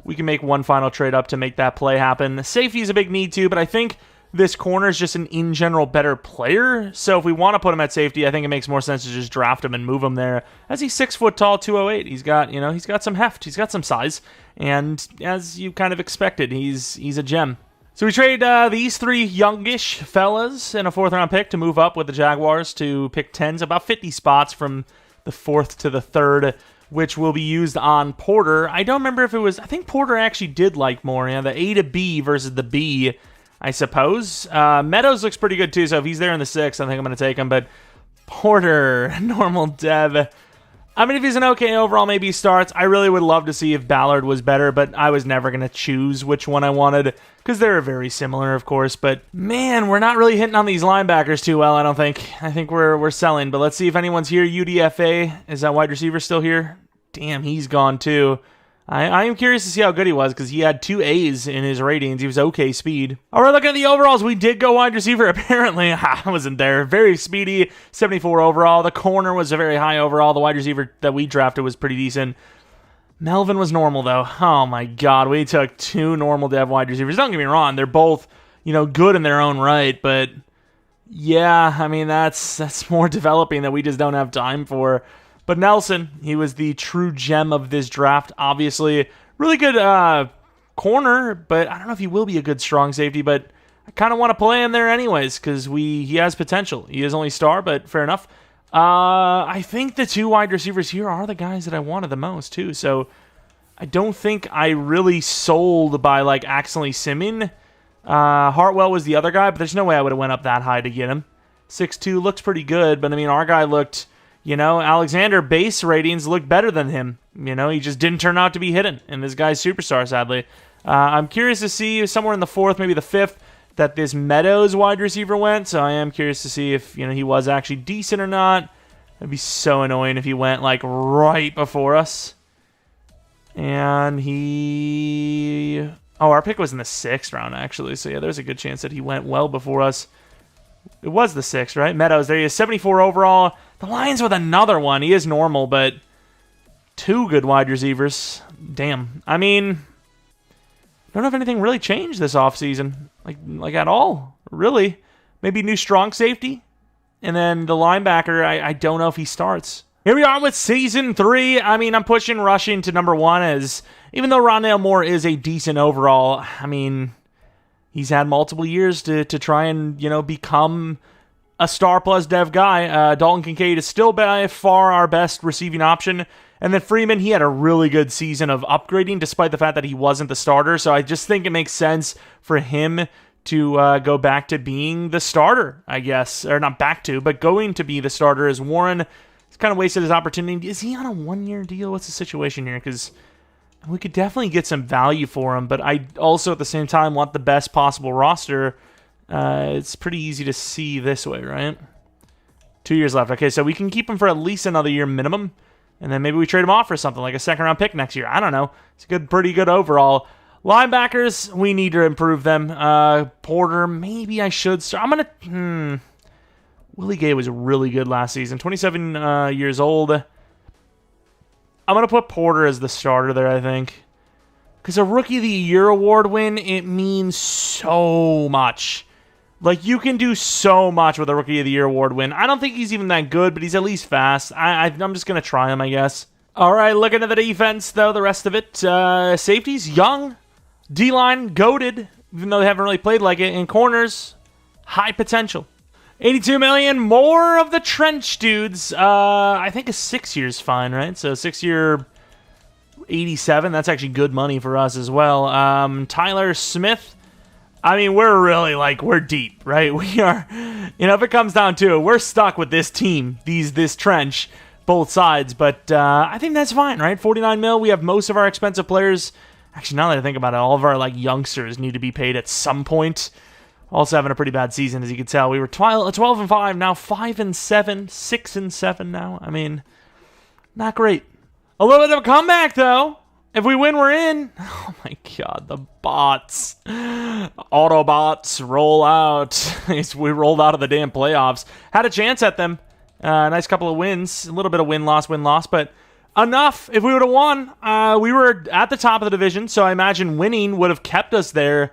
we can make one final trade up to make that play happen. Safety is a big need, too, but I think this corner is just an in general better player. So if we want to put him at safety, I think it makes more sense to just draft him and move him there. As he's 6 foot tall, 208. He's got some heft. He's got some size. And as you kind of expected, he's a gem. So we trade these three youngish fellas and a 4th round pick to move up with the Jaguars to pick 10s, about 50 spots from the 4th to the 3rd, which will be used on Porter. I don't remember if it was, I think Porter actually did like more. You know, the A to B versus the B, I suppose. Meadows looks pretty good too, so if he's there in the 6th, I think I'm going to take him. But Porter, normal dev. I mean, if he's an okay overall, maybe he starts. I really would love to see if Ballard was better, but I was never going to choose which one I wanted because they're very similar, of course. But man, we're not really hitting on these linebackers too well, I don't think. I think we're selling, but let's see if anyone's here. UDFA, is that wide receiver still here? Damn, he's gone too. I am curious to see how good he was because he had 2 A's in his ratings. He was okay speed. All right, looking at the overalls, we did go wide receiver. Apparently, I wasn't there. Very speedy, 74 overall. The corner was a very high overall. The wide receiver that we drafted was pretty decent. Melvin was normal, though. Oh, my God. We took 2 normal dev wide receivers. Don't get me wrong. They're both, you know, good in their own right. But, yeah, I mean, that's more developing that we just don't have time for. But Nelson, he was the true gem of this draft, obviously. Really good corner, but I don't know if he will be a good strong safety, but I kind of want to play him there anyways because he has potential. He is only star, but fair enough. I think the 2 wide receivers here are the guys that I wanted the most, too. So I don't think I really sold by, like, accidentally simming. Hartwell was the other guy, but there's no way I would have went up that high to get him. 6'2", looks pretty good, but, I mean, our guy looked... You know, Alexander base ratings look better than him. You know, he just didn't turn out to be hidden. And this guy's superstar, sadly. I'm curious to see somewhere in the 4th, maybe the 5th, that this Meadows wide receiver went. So I am curious to see if, you know, he was actually decent or not. It'd be so annoying if he went, like, right before us. And he... Oh, our pick was in the 6th round, actually. So, yeah, there's a good chance that he went well before us. It was the 6th, right? Meadows, there he is, 74 overall. The Lions with another one. He is normal, but 2 good wide receivers. Damn. I mean, I don't know if anything really changed this offseason. Like at all, really. Maybe new strong safety. And then the linebacker, I don't know if he starts. Here we are with Season 3. I mean, I'm pushing rushing to number 1 as, even though Rondale Moore is a decent overall, I mean... He's had multiple years to try and, you know, become a star plus dev guy. Dalton Kincaid is still by far our best receiving option. And then Freeman, he had a really good season of upgrading despite the fact that he wasn't the starter. So I just think it makes sense for him to go back to being the starter, I guess. Or not back to, but going to be the starter as Warren has kind of wasted his opportunity. Is he on a 1-year deal? What's the situation here? Because... we could definitely get some value for him, but I also, at the same time, want the best possible roster. It's pretty easy to see this way, right? 2 years left. Okay, so we can keep him for at least another year minimum, and then maybe we trade him off for something, like a 2nd-round pick next year. I don't know. It's a pretty good overall. Linebackers, we need to improve them. Porter, maybe I should start. I'm going to... Willie Gay was really good last season. 27 years old. I'm going to put Porter as the starter there, I think. Because a Rookie of the Year award win, it means so much. Like, you can do so much with a Rookie of the Year award win. I don't think he's even that good, but he's at least fast. I'm just going to try him, I guess. All right, looking at the defense, though, the rest of it. Safeties, young. D-line, goated, even though they haven't really played like it. And corners, high potential. 82 million, more of the trench dudes. I think a 6 year's fine, right? So 6 year, 87. That's actually good money for us as well. Tyler Smith. I mean, we're deep, right? We are, if it comes down to it, we're stuck with this team, this trench, both sides. But I think that's fine, right? 49 mil. We have most of our expensive players. Actually, now that I think about it, all of our youngsters need to be paid at some point. Also having a pretty bad season, as you can tell. We were 12-5, now 5-7, 6-7 now. I mean, not great. A little bit of a comeback, though. If we win, we're in. Oh, my God. The bots. Autobots roll out. We rolled out of the damn playoffs. Had a chance at them. Nice couple of wins. A little bit of win-loss. But enough. If we would have won, we were at the top of the division, so I imagine winning would have kept us there.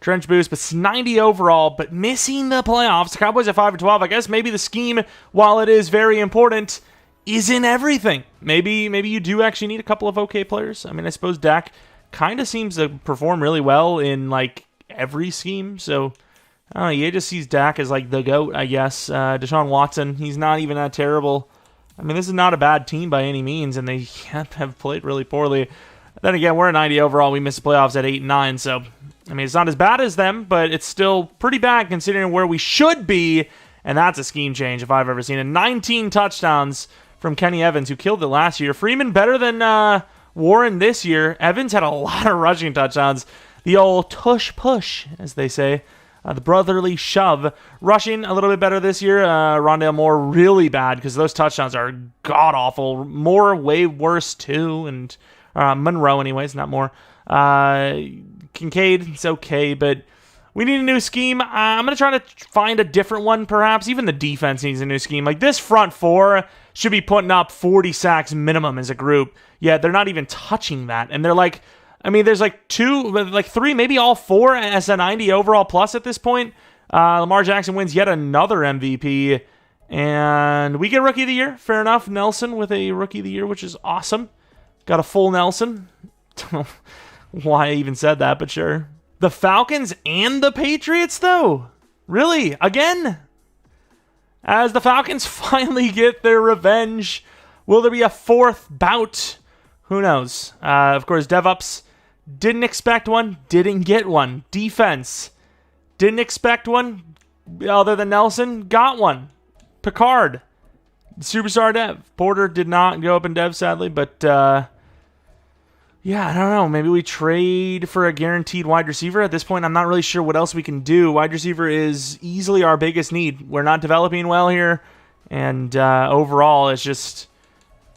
Trench boost, but 90 overall, but missing the playoffs. The Cowboys at 5-12. I guess maybe the scheme, while it is very important, isn't everything. Maybe you do actually need a couple of okay players. I mean, I suppose Dak kind of seems to perform really well in every scheme. So I don't know. You just sees Dak as the GOAT, I guess. Deshaun Watson, he's not even that terrible. I mean, this is not a bad team by any means, and they have played really poorly. Then again, we're at 90 overall. We missed the playoffs at 8-9, so I mean, it's not as bad as them, but it's still pretty bad considering where we should be, and that's a scheme change if I've ever seen it. 19 touchdowns from Kenny Evans, who killed it last year. Freeman better than Warren this year. Evans had a lot of rushing touchdowns. The old tush-push, as they say. The brotherly shove. Rushing a little bit better this year. Rondale Moore really bad because those touchdowns are god-awful. Moore way worse too, and Monroe anyways, not Moore. Kincaid, it's okay, but we need a new scheme. I'm going to try to find a different one, perhaps. Even the defense needs a new scheme. This front four should be putting up 40 sacks minimum as a group. Yeah, they're not even touching that. And they're there's three, maybe all four as a 90 overall plus at this point. Lamar Jackson wins yet another MVP. And we get Rookie of the Year. Fair enough. Nelson with a Rookie of the Year, which is awesome. Got a full Nelson. Don't know why I even said that, but sure. The Falcons and the Patriots, though? Really? Again? As the Falcons finally get their revenge, will there be a fourth bout? Who knows? Of course, DevOps didn't expect one, didn't get one. Defense didn't expect one, other than Nelson, got one. Picard, superstar dev. Porter did not go up in dev, sadly, but yeah, I don't know. Maybe we trade for a guaranteed wide receiver. At this point, I'm not really sure what else we can do. Wide receiver is easily our biggest need. We're not developing well here, and overall, it's just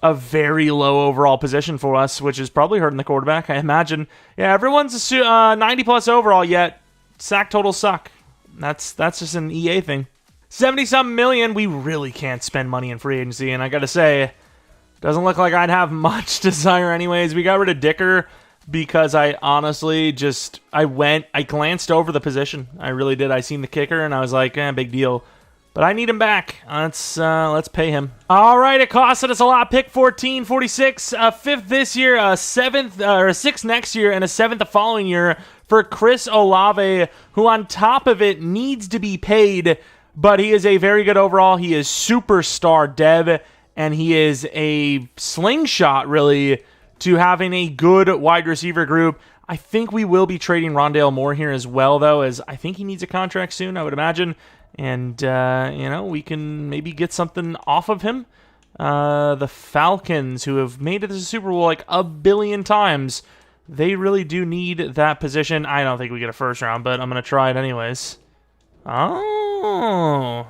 a very low overall position for us, which is probably hurting the quarterback, I imagine. Yeah, everyone's 90-plus overall, yet sack totals suck. That's just an EA thing. 70-something million. We really can't spend money in free agency, and I gotta say, doesn't look like I'd have much desire anyways. We got rid of Dicker because I honestly I glanced over the position. I really did. I seen the kicker, and I was like, big deal. But I need him back. Let's pay him. All right, it costed us a lot. Pick 14, 46, fifth this year, a seventh or a sixth next year, and a seventh the following year for Chris Olave, who on top of it needs to be paid, but he is a very good overall. He is superstar dev, and he is a slingshot, really, to having a good wide receiver group. I think we will be trading Rondale Moore here as well, though, as I think he needs a contract soon, I would imagine. And, we can maybe get something off of him. The Falcons, who have made it to the Super Bowl like a billion times, they really do need that position. I don't think we get a first round, but I'm going to try it anyways. Oh,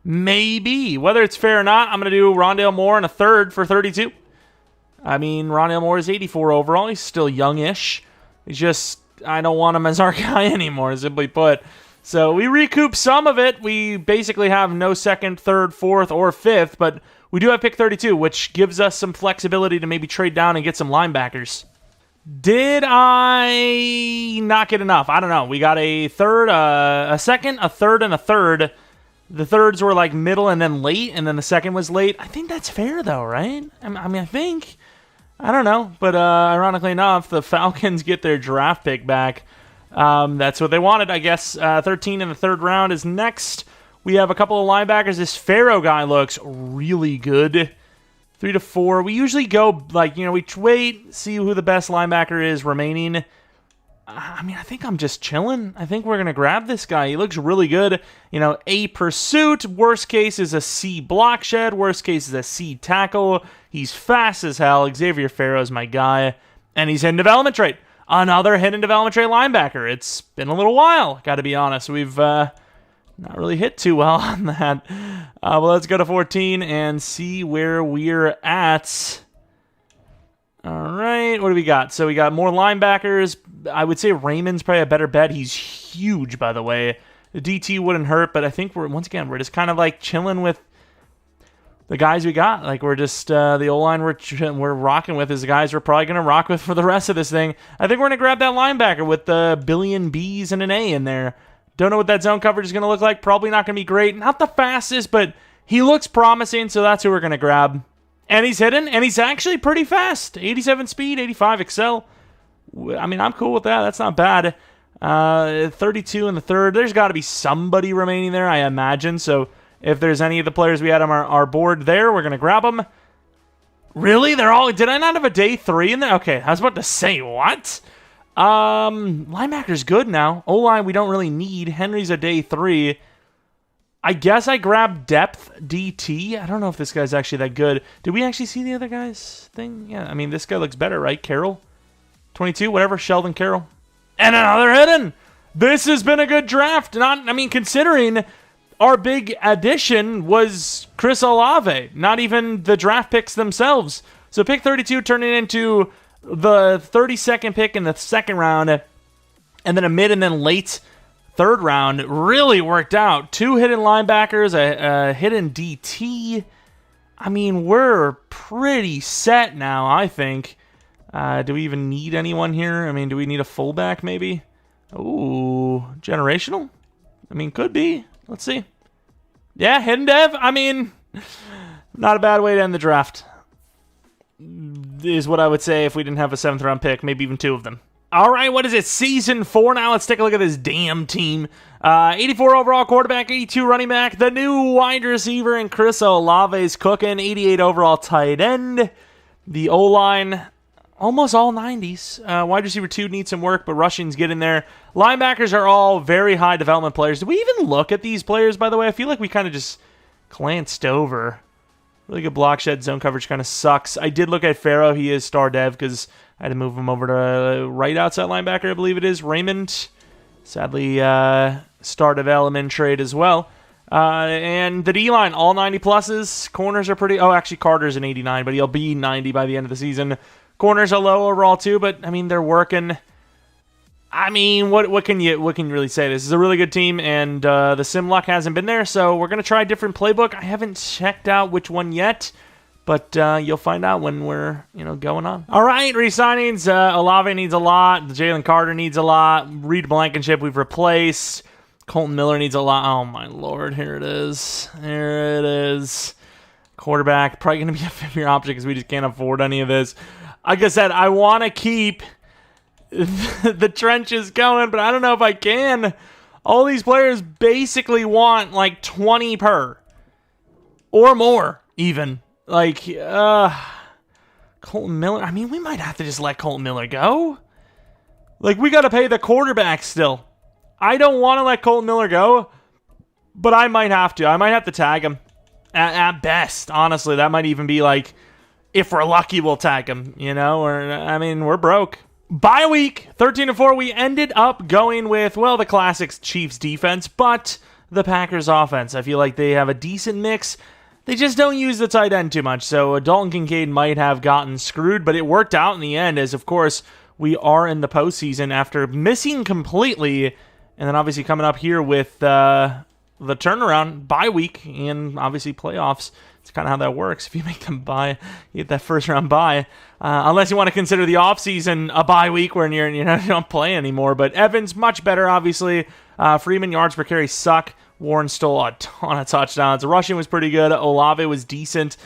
maybe. Whether it's fair or not, I'm going to do Rondale Moore and a third for 32. I mean, Rondale Moore is 84 overall. He's still youngish. It's just, I don't want him as our guy anymore, simply put. So we recoup some of it. We basically have no second, third, fourth, or fifth, but we do have pick 32, which gives us some flexibility to maybe trade down and get some linebackers. Did I not get enough? I don't know. We got a third, a second, a third, and a third. The thirds were like middle and then late, and then the second was late. I think that's fair, though, right? I mean, I think. I don't know. But ironically enough, the Falcons get their draft pick back. That's what they wanted, I guess. 13 in the third round is next. We have a couple of linebackers. This Pharaoh guy looks really good. 3 to 4. We usually go, like, we wait, see who the best linebacker is remaining. I mean, I think I'm just chilling. I think we're going to grab this guy. He looks really good. A pursuit. Worst case is a C block shed. Worst case is a C tackle. He's fast as hell. Xavier Pharaoh's my guy. And he's hidden development trait. Another hidden development trait linebacker. It's been a little while, got to be honest. We've not really hit too well on that. Well, let's go to 14 and see where we're at. All right, what do we got? So we got more linebackers. I would say Raymond's probably a better bet. He's huge, by the way. The DT wouldn't hurt, but I think we're just kind of like chilling with the guys we got. Like, we're just, the O-line we're rocking with is the guys we're probably going to rock with for the rest of this thing. I think we're going to grab that linebacker with the billion B's and an A in there. Don't know what that zone coverage is going to look like. Probably not going to be great. Not the fastest, but he looks promising, so that's who we're going to grab. And he's hidden, and he's actually pretty fast. 87 speed, 85 excel. I mean, I'm cool with that. That's not bad. 32 in the third. There's got to be somebody remaining there, I imagine. So if there's any of the players we had on our board there, we're going to grab them. Really? They're all... Did I not have a day 3 in there? Okay, I was about to say, what? Linebacker's good now. O-line we don't really need. Henry's a day 3. I guess I grabbed depth DT. I don't know if this guy's actually that good. Did we actually see the other guy's thing? Yeah, I mean, this guy looks better, right? Carroll? 22, whatever. Sheldon Carroll. And another hidden! This has been a good draft. Considering our big addition was Chris Olave. Not even the draft picks themselves. So pick 32 turning into the 32nd pick in the second round, and then a mid and then late third round. Really worked out. 2 hidden linebackers, a hidden DT. I mean, we're pretty set now, I think. Do we even need anyone here? I mean, do we need a fullback maybe? Ooh, generational? I mean, could be. Let's see. Yeah, hidden dev. I mean, not a bad way to end the draft. Is what I would say if we didn't have a 7th round pick, maybe even 2 of them. All right, what is it? Season 4 now. Let's take a look at this damn team. 84 overall quarterback, 82 running back, the new wide receiver, and Chris Olave's cooking. 88 overall tight end. The O-line, almost all 90s. Wide receiver 2 needs some work, but rushing's getting there. Linebackers are all very high development players. Did we even look at these players, by the way? I feel like we kind of just glanced over. Really good block shed. Zone coverage kind of sucks. I did look at Pharaoh. He is star dev because I had to move him over to right outside linebacker, I believe it is. Raymond, sadly, star development trade as well. And the D-line, all 90 pluses. Corners are pretty... Oh, actually, Carter's an 89, but he'll be 90 by the end of the season. Corners are low overall, too, but, I mean, they're working. I mean, what can you really say? This is a really good team, and the sim luck hasn't been there, so we're going to try a different playbook. I haven't checked out which one yet, but you'll find out when we're going on. All right, re-signings. Olave needs a lot. Jalen Carter needs a lot. Reed Blankenship we've replaced. Colton Miller needs a lot. Oh, my Lord. Here it is. There it is. Quarterback. Probably going to be a 5-year option because we just can't afford any of this. Like I said, I want to keep the trenches going, but I don't know if I can. All these players basically want like 20 per. Or more, even. Like, Colton Miller. I mean, we might have to just let Colton Miller go. Like, we got to pay the quarterback still. I don't want to let Colton Miller go, but I might have to. I might have to tag him. At best, honestly. That might even be like, if we're lucky, we'll tag him, Or, I mean, we're broke. Bye week, 13-4, we ended up going with, well, the classics Chiefs defense, but the Packers offense. I feel like they have a decent mix. They just don't use the tight end too much, so Dalton Kincaid might have gotten screwed, but it worked out in the end, as, of course, we are in the postseason after missing completely. And then obviously coming up here with the turnaround, bye week, and obviously playoffs. It's kind of how that works. If you make them bye, you get that first round bye. Unless you want to consider the offseason a bye week where you don't play anymore. But Evans, much better, obviously. Freeman, yards per carry suck. Warren stole a ton of touchdowns. Rushing was pretty good. Olave was decent.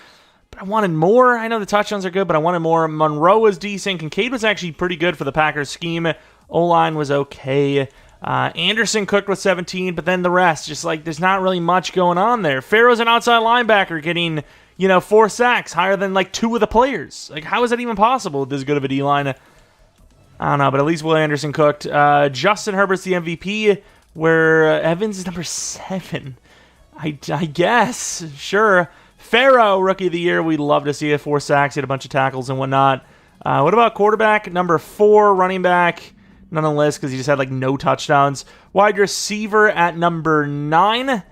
But I wanted more. I know the touchdowns are good, but I wanted more. Monroe was decent. Kincaid was actually pretty good for the Packers scheme. O-line was okay. Anderson cooked with 17, but then the rest, just like there's not really much going on there. Farrow's an outside linebacker getting, 4 sacks, higher than like 2 of the players. Like, how is that even possible with this good of a D-line? I don't know, but at least Will Anderson cooked. Justin Herbert's the MVP, where Evans is number 7. I guess, sure. Farrow, Rookie of the Year, we'd love to see it. 4 sacks, he had a bunch of tackles and whatnot. What about quarterback? Number 4, running back. None on the list because he just had no touchdowns. Wide receiver at number 9.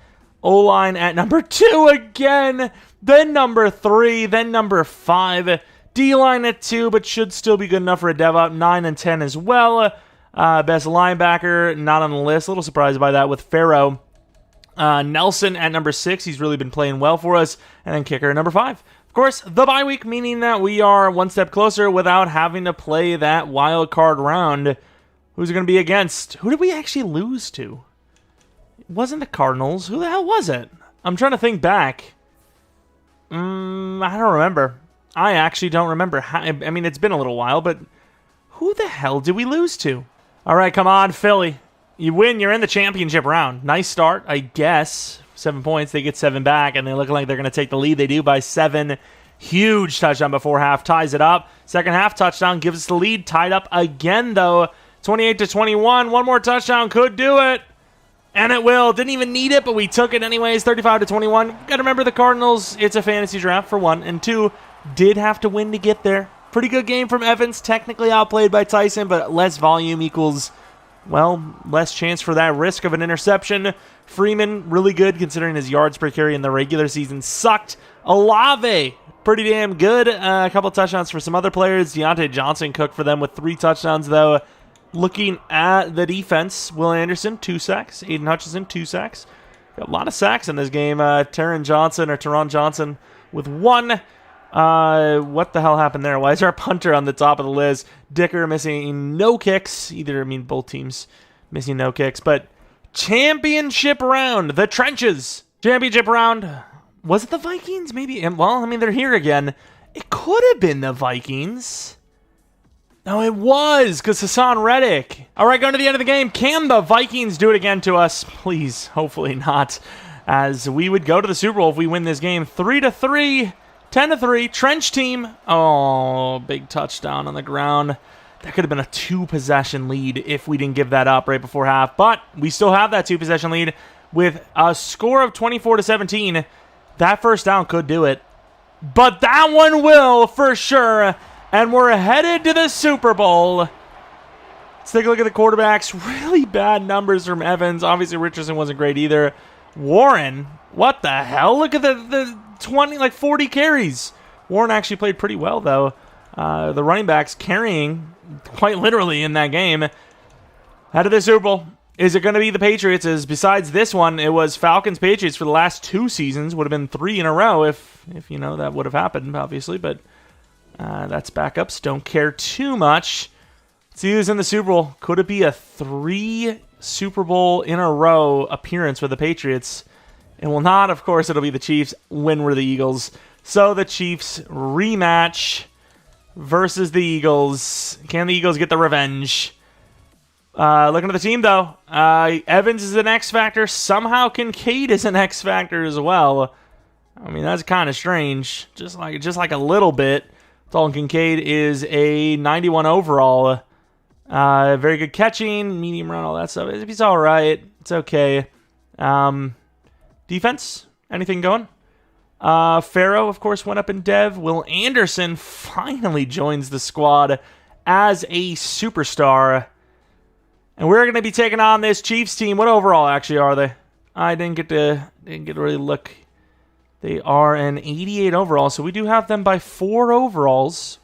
O-line at number 2 again. Then number 3. Then number 5. D-line at 2, but should still be good enough for a dev up. 9 and 10 as well. Best linebacker, not on the list. A little surprised by that with Farrow. Nelson at number 6. He's really been playing well for us. And then kicker at number 5. Of course, the bye week, meaning that we are one step closer without having to play that wild card round. Who's it going to be against? Who did we actually lose to? It wasn't the Cardinals. Who the hell was it? I'm trying to think back. I don't remember. I actually don't remember. I mean, it's been a little while, but who the hell did we lose to? All right, come on, Philly. You win, you're in the championship round. Nice start, I guess. 7 points, they get 7 back, and they look like they're going to take the lead. They do by 7. Huge touchdown before half, ties it up. Second half touchdown gives us the lead. Tied up again, though. 28-21. One more touchdown could do it. And it will. Didn't even need it, but we took it anyways. 35-21. Got to remember the Cardinals. It's a fantasy draft for 1. And 2, did have to win to get there. Pretty good game from Evans. Technically outplayed by Tyson, but less volume equals, well, less chance for that risk of an interception. Freeman, really good considering his yards per carry in the regular season sucked. Olave, pretty damn good. A couple touchdowns for some other players. Deontay Johnson cooked for them with 3 touchdowns, though. Looking at the defense, Will Anderson, 2 sacks. Aiden Hutchinson, 2 sacks. Got a lot of sacks in this game. Taron Johnson with 1. What the hell happened there? Why is our punter on the top of the list? Dicker missing no kicks. Both teams missing no kicks. But championship round, the trenches. Championship round. Was it the Vikings? Maybe. Well, they're here again. It could have been the Vikings. No, it was, because Hassan Reddick. All right, going to the end of the game. Can the Vikings do it again to us? Please, hopefully not. As we would go to the Super Bowl if we win this game. 3-3, 10-3, trench team. Oh, big touchdown on the ground. That could have been a 2-possession lead if we didn't give that up right before half. But we still have that 2-possession lead with a score of 24-17. That first down could do it. But that one will for sure. And we're headed to the Super Bowl. Let's take a look at the quarterbacks. Really bad numbers from Evans. Obviously, Richardson wasn't great either. Warren, what the hell? Look at the 40 carries. Warren actually played pretty well, though. The running backs carrying quite literally in that game. Head to the Super Bowl. Is it going to be the Patriots? As besides this one, it was Falcons-Patriots for the last 2 seasons. Would have been 3 in a row if that would have happened, obviously, but... that's backups. Don't care too much. Let's see who's in the Super Bowl. Could it be a 3 Super Bowl in a row appearance for the Patriots? It will not. Of course, it'll be the Chiefs. Win were the Eagles. So the Chiefs rematch versus the Eagles. Can the Eagles get the revenge? Looking at the team, though. Evans is an X factor. Somehow Kincaid is an X factor as well. That's kind of strange. Just like a little bit. Dalton Kincaid is a 91 overall. Very good catching, medium run, all that stuff. He's all right. It's okay. Defense, anything going? Farrow, of course, went up in dev. Will Anderson finally joins the squad as a superstar. And we're going to be taking on this Chiefs team. What overall actually are they? I didn't get to really look. They are an 88 overall, so we do have them by 4 overalls.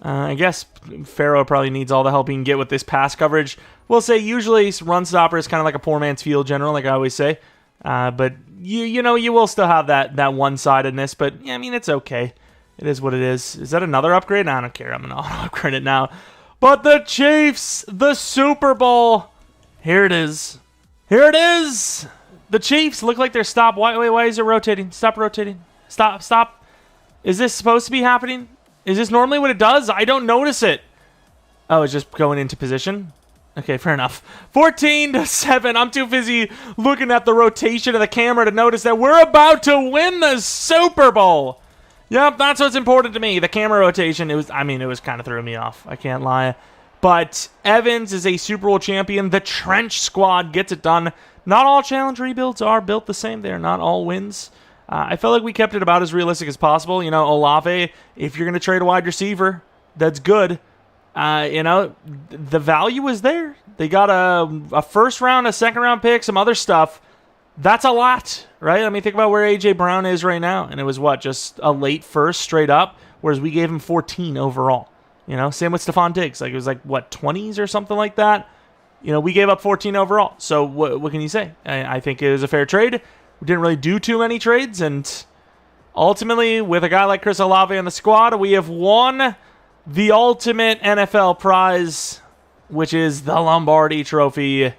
I guess Pharaoh probably needs all the help he can get with this pass coverage. We'll say usually run stopper is kind of like a poor man's field general, like I always say. But you will still have that one-sidedness. But yeah, I mean, it's okay. It is what it is. Is that another upgrade? I don't care. I'm gonna auto-upgrade it now. But the Chiefs, the Super Bowl. Here it is. Here it is. The Chiefs look like they're stopped. Why is it rotating? Stop rotating. Stop. Is this supposed to be happening? Is this normally what it does? I don't notice it. Oh, it's just going into position? Okay, fair enough. 14-7. I'm too busy looking at the rotation of the camera to notice that we're about to win the Super Bowl. Yep, that's what's important to me. The camera rotation, it was kind of throwing me off. I can't lie. But Evans is a Super Bowl champion. The Trench Squad gets it done. Not all challenge rebuilds are built the same. They are not all wins. I felt like we kept it about as realistic as possible. Olave, if you're going to trade a wide receiver, that's good. The value is there. They got a first round, a second round pick, some other stuff. That's a lot, right? I mean, think about where A.J. Brown is right now. And it was just a late first straight up, whereas we gave him 14 overall. Same with Stephon Diggs. It was 20s or something like that. We gave up 14 overall. So what can you say? I think it was a fair trade. We didn't really do too many trades, and ultimately, with a guy like Chris Olave on the squad, we have won the ultimate NFL prize, which is the Lombardi Trophy,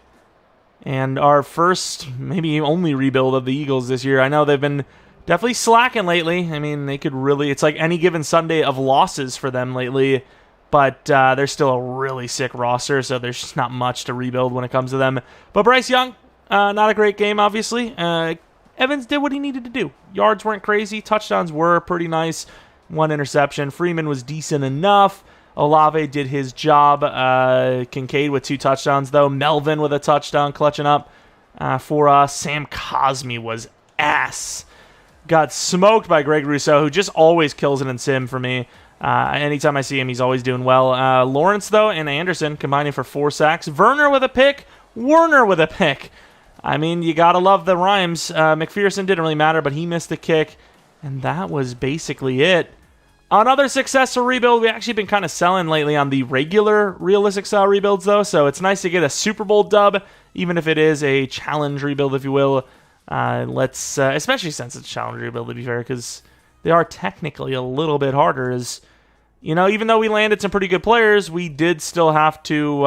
and our first, maybe only rebuild of the Eagles this year. I know they've been definitely slacking lately. I mean, they could really, it's like any given Sunday of losses for them lately, but they're still a really sick roster, so there's just not much to rebuild when it comes to them. But Bryce Young, not a great game, obviously. Evans did what he needed to do. Yards weren't crazy. Touchdowns were pretty nice. 1 interception. Freeman was decent enough. Olave did his job. Kincaid with 2 touchdowns, though. Melvin with a touchdown, clutching up for us. Sam Cosmi was ass. Got smoked by Greg Rousseau, who just always kills it in sim for me. Anytime I see him, he's always doing well. Lawrence, though, and Anderson combining for 4 sacks. Werner with a pick. Warner with a pick. I mean, you gotta love the rhymes. McPherson didn't really matter, but he missed the kick. And that was basically it. Another successful rebuild. We've actually been kind of selling lately on the regular realistic style rebuilds, though. So it's nice to get a Super Bowl dub, even if it is a challenge rebuild, if you will. Especially since it's a challenge rebuild, to be fair, because they are technically a little bit harder. Even though we landed some pretty good players, we did still have to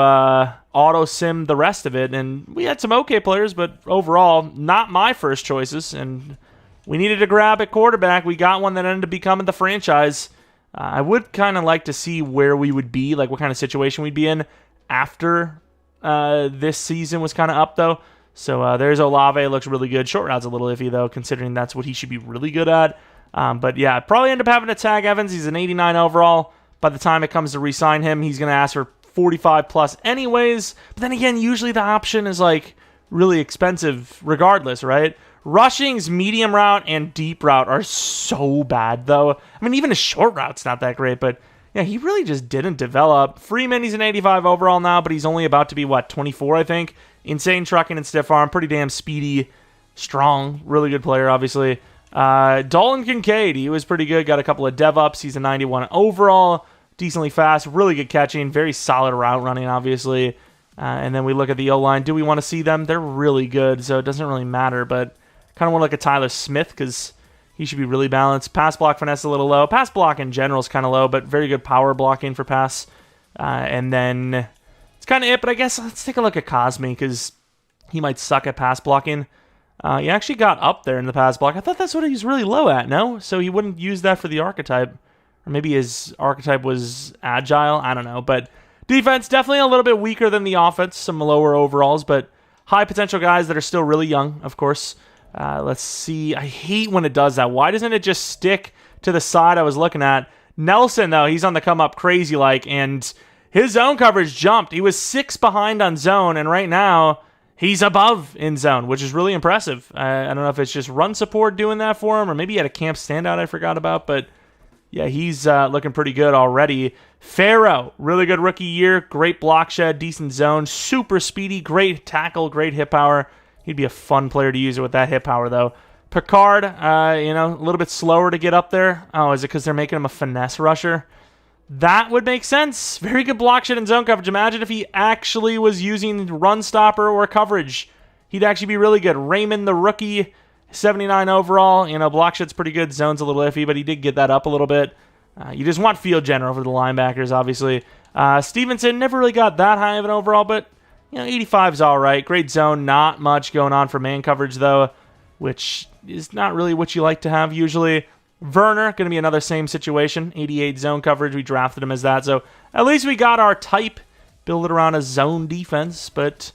auto-sim the rest of it. And we had some okay players, but overall, not my first choices. And we needed to grab a quarterback. We got one that ended up becoming the franchise. I would kind of like to see where we would be, like what kind of situation we'd be in after this season was kind of up, though. So there's Olave. Looks really good. Short route's a little iffy, though, considering that's what he should be really good at. But yeah, probably end up having to tag Evans. He's an 89 overall. By the time it comes to re-sign him, he's going to ask for 45 plus anyways. But then again, usually the option is really expensive regardless, right? Rushing's medium route and deep route are so bad, though. I mean, even his short route's not that great, but yeah, he really just didn't develop. Freeman, he's an 85 overall now, but he's only about to be, 24, I think. Insane trucking and stiff arm, pretty damn speedy, strong, really good player, obviously. Dalton Kincaid, he was pretty good, got a couple of dev ups. He's a 91 overall, decently fast, really good catching, very solid route running, obviously. And then we look at the O-line. Do we want to see them? They're really good, so it doesn't really matter, but kind of want to look at Tyler Smith because he should be really balanced. Pass block finesse a little low. Pass block in general is kind of low, but very good power blocking for pass. And then it's kind of it, but I guess let's take a look at Cosme because he might suck at pass blocking. He actually got up there in the pass block. I thought that's what he was really low at, no? So he wouldn't use that for the archetype. Or maybe his archetype was agile. I don't know. But defense, definitely a little bit weaker than the offense. Some lower overalls, but high potential guys that are still really young, of course. Let's see. I hate when it does that. Why doesn't it just stick to the side I was looking at? Nelson, though, he's on the come up crazy and his zone coverage jumped. He was 6 behind on zone, and right now he's above in zone, which is really impressive. I don't know if it's just run support doing that for him, or maybe he had a camp standout I forgot about, but yeah, he's looking pretty good already. Pharaoh, really good rookie year, great block shed, decent zone, super speedy, great tackle, great hit power. He'd be a fun player to use with that hit power, though. Picard, a little bit slower to get up there. Oh, is it because they're making him a finesse rusher? That would make sense. Very good block shed and zone coverage. Imagine if he actually was using run stopper or coverage. He'd actually be really good. Raymond, the rookie, 79 overall. You know, block shed's pretty good. Zone's a little iffy, but he did get that up a little bit. You just want field general for the linebackers, obviously. Stevenson never really got that high of an overall, but 85 is all right. Great zone. Not much going on for man coverage, though, which is not really what you like to have usually. Werner, going to be another same situation. 88 zone coverage. We drafted him as that. So at least we got our type. Build it around a zone defense. But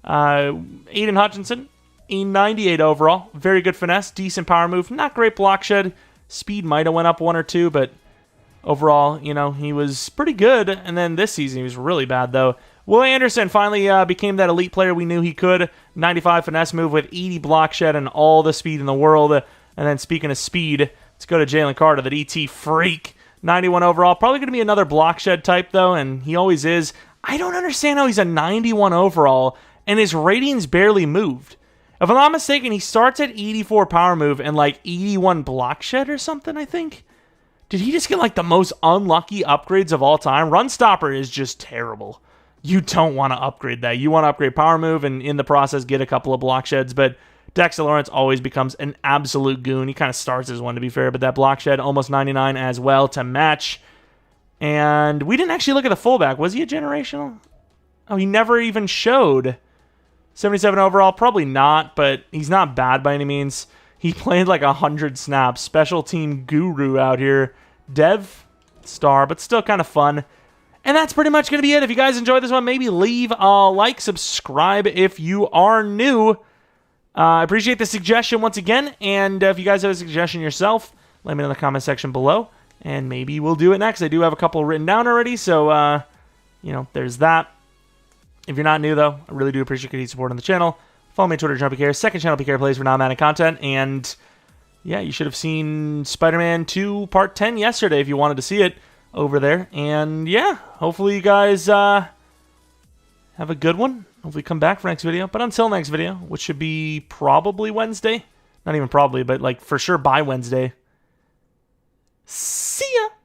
Aiden Hutchinson, a 98 overall. Very good finesse. Decent power move. Not great block shed. Speed might have went up 1 or 2, but overall, he was pretty good. And then this season, he was really bad, though. Will Anderson finally became that elite player we knew he could. 95 finesse move with 80 block shed and all the speed in the world. And then speaking of speed, let's go to Jalen Carter, that ET freak. 91 overall. Probably going to be another block shed type, though, and he always is. I don't understand how he's a 91 overall, and his ratings barely moved. If I'm not mistaken, he starts at 84 power move and like 81 block shed or something, I think. Did he just get like the most unlucky upgrades of all time? Run stopper is just terrible. You don't want to upgrade that. You want to upgrade power move and in the process get a couple of block sheds, but Dexter Lawrence always becomes an absolute goon. He kind of starts as one, to be fair, but that block shed, almost 99 as well to match. And we didn't actually look at the fullback. Was he a generational? Oh, he never even showed. 77 overall, probably not, but he's not bad by any means. He played like 100 snaps. Special team guru out here. Dev star, but still kind of fun. And that's pretty much going to be it. If you guys enjoyed this one, maybe leave a like, subscribe if you are new. I appreciate the suggestion once again, and if you guys have a suggestion yourself, let me know in the comment section below, and maybe we'll do it next. I do have a couple written down already, so, there's that. If you're not new, though, I really do appreciate your support on the channel. Follow me on Twitter, Jeromepkr, second channel, PK Plays for non-Madden content, and, yeah, you should have seen Spider-Man 2 Part 10 yesterday if you wanted to see it over there, and, yeah, hopefully you guys have a good one. Hopefully come back for next video. But until next video, which should be probably Wednesday. Not even probably, but like for sure by Wednesday. See ya!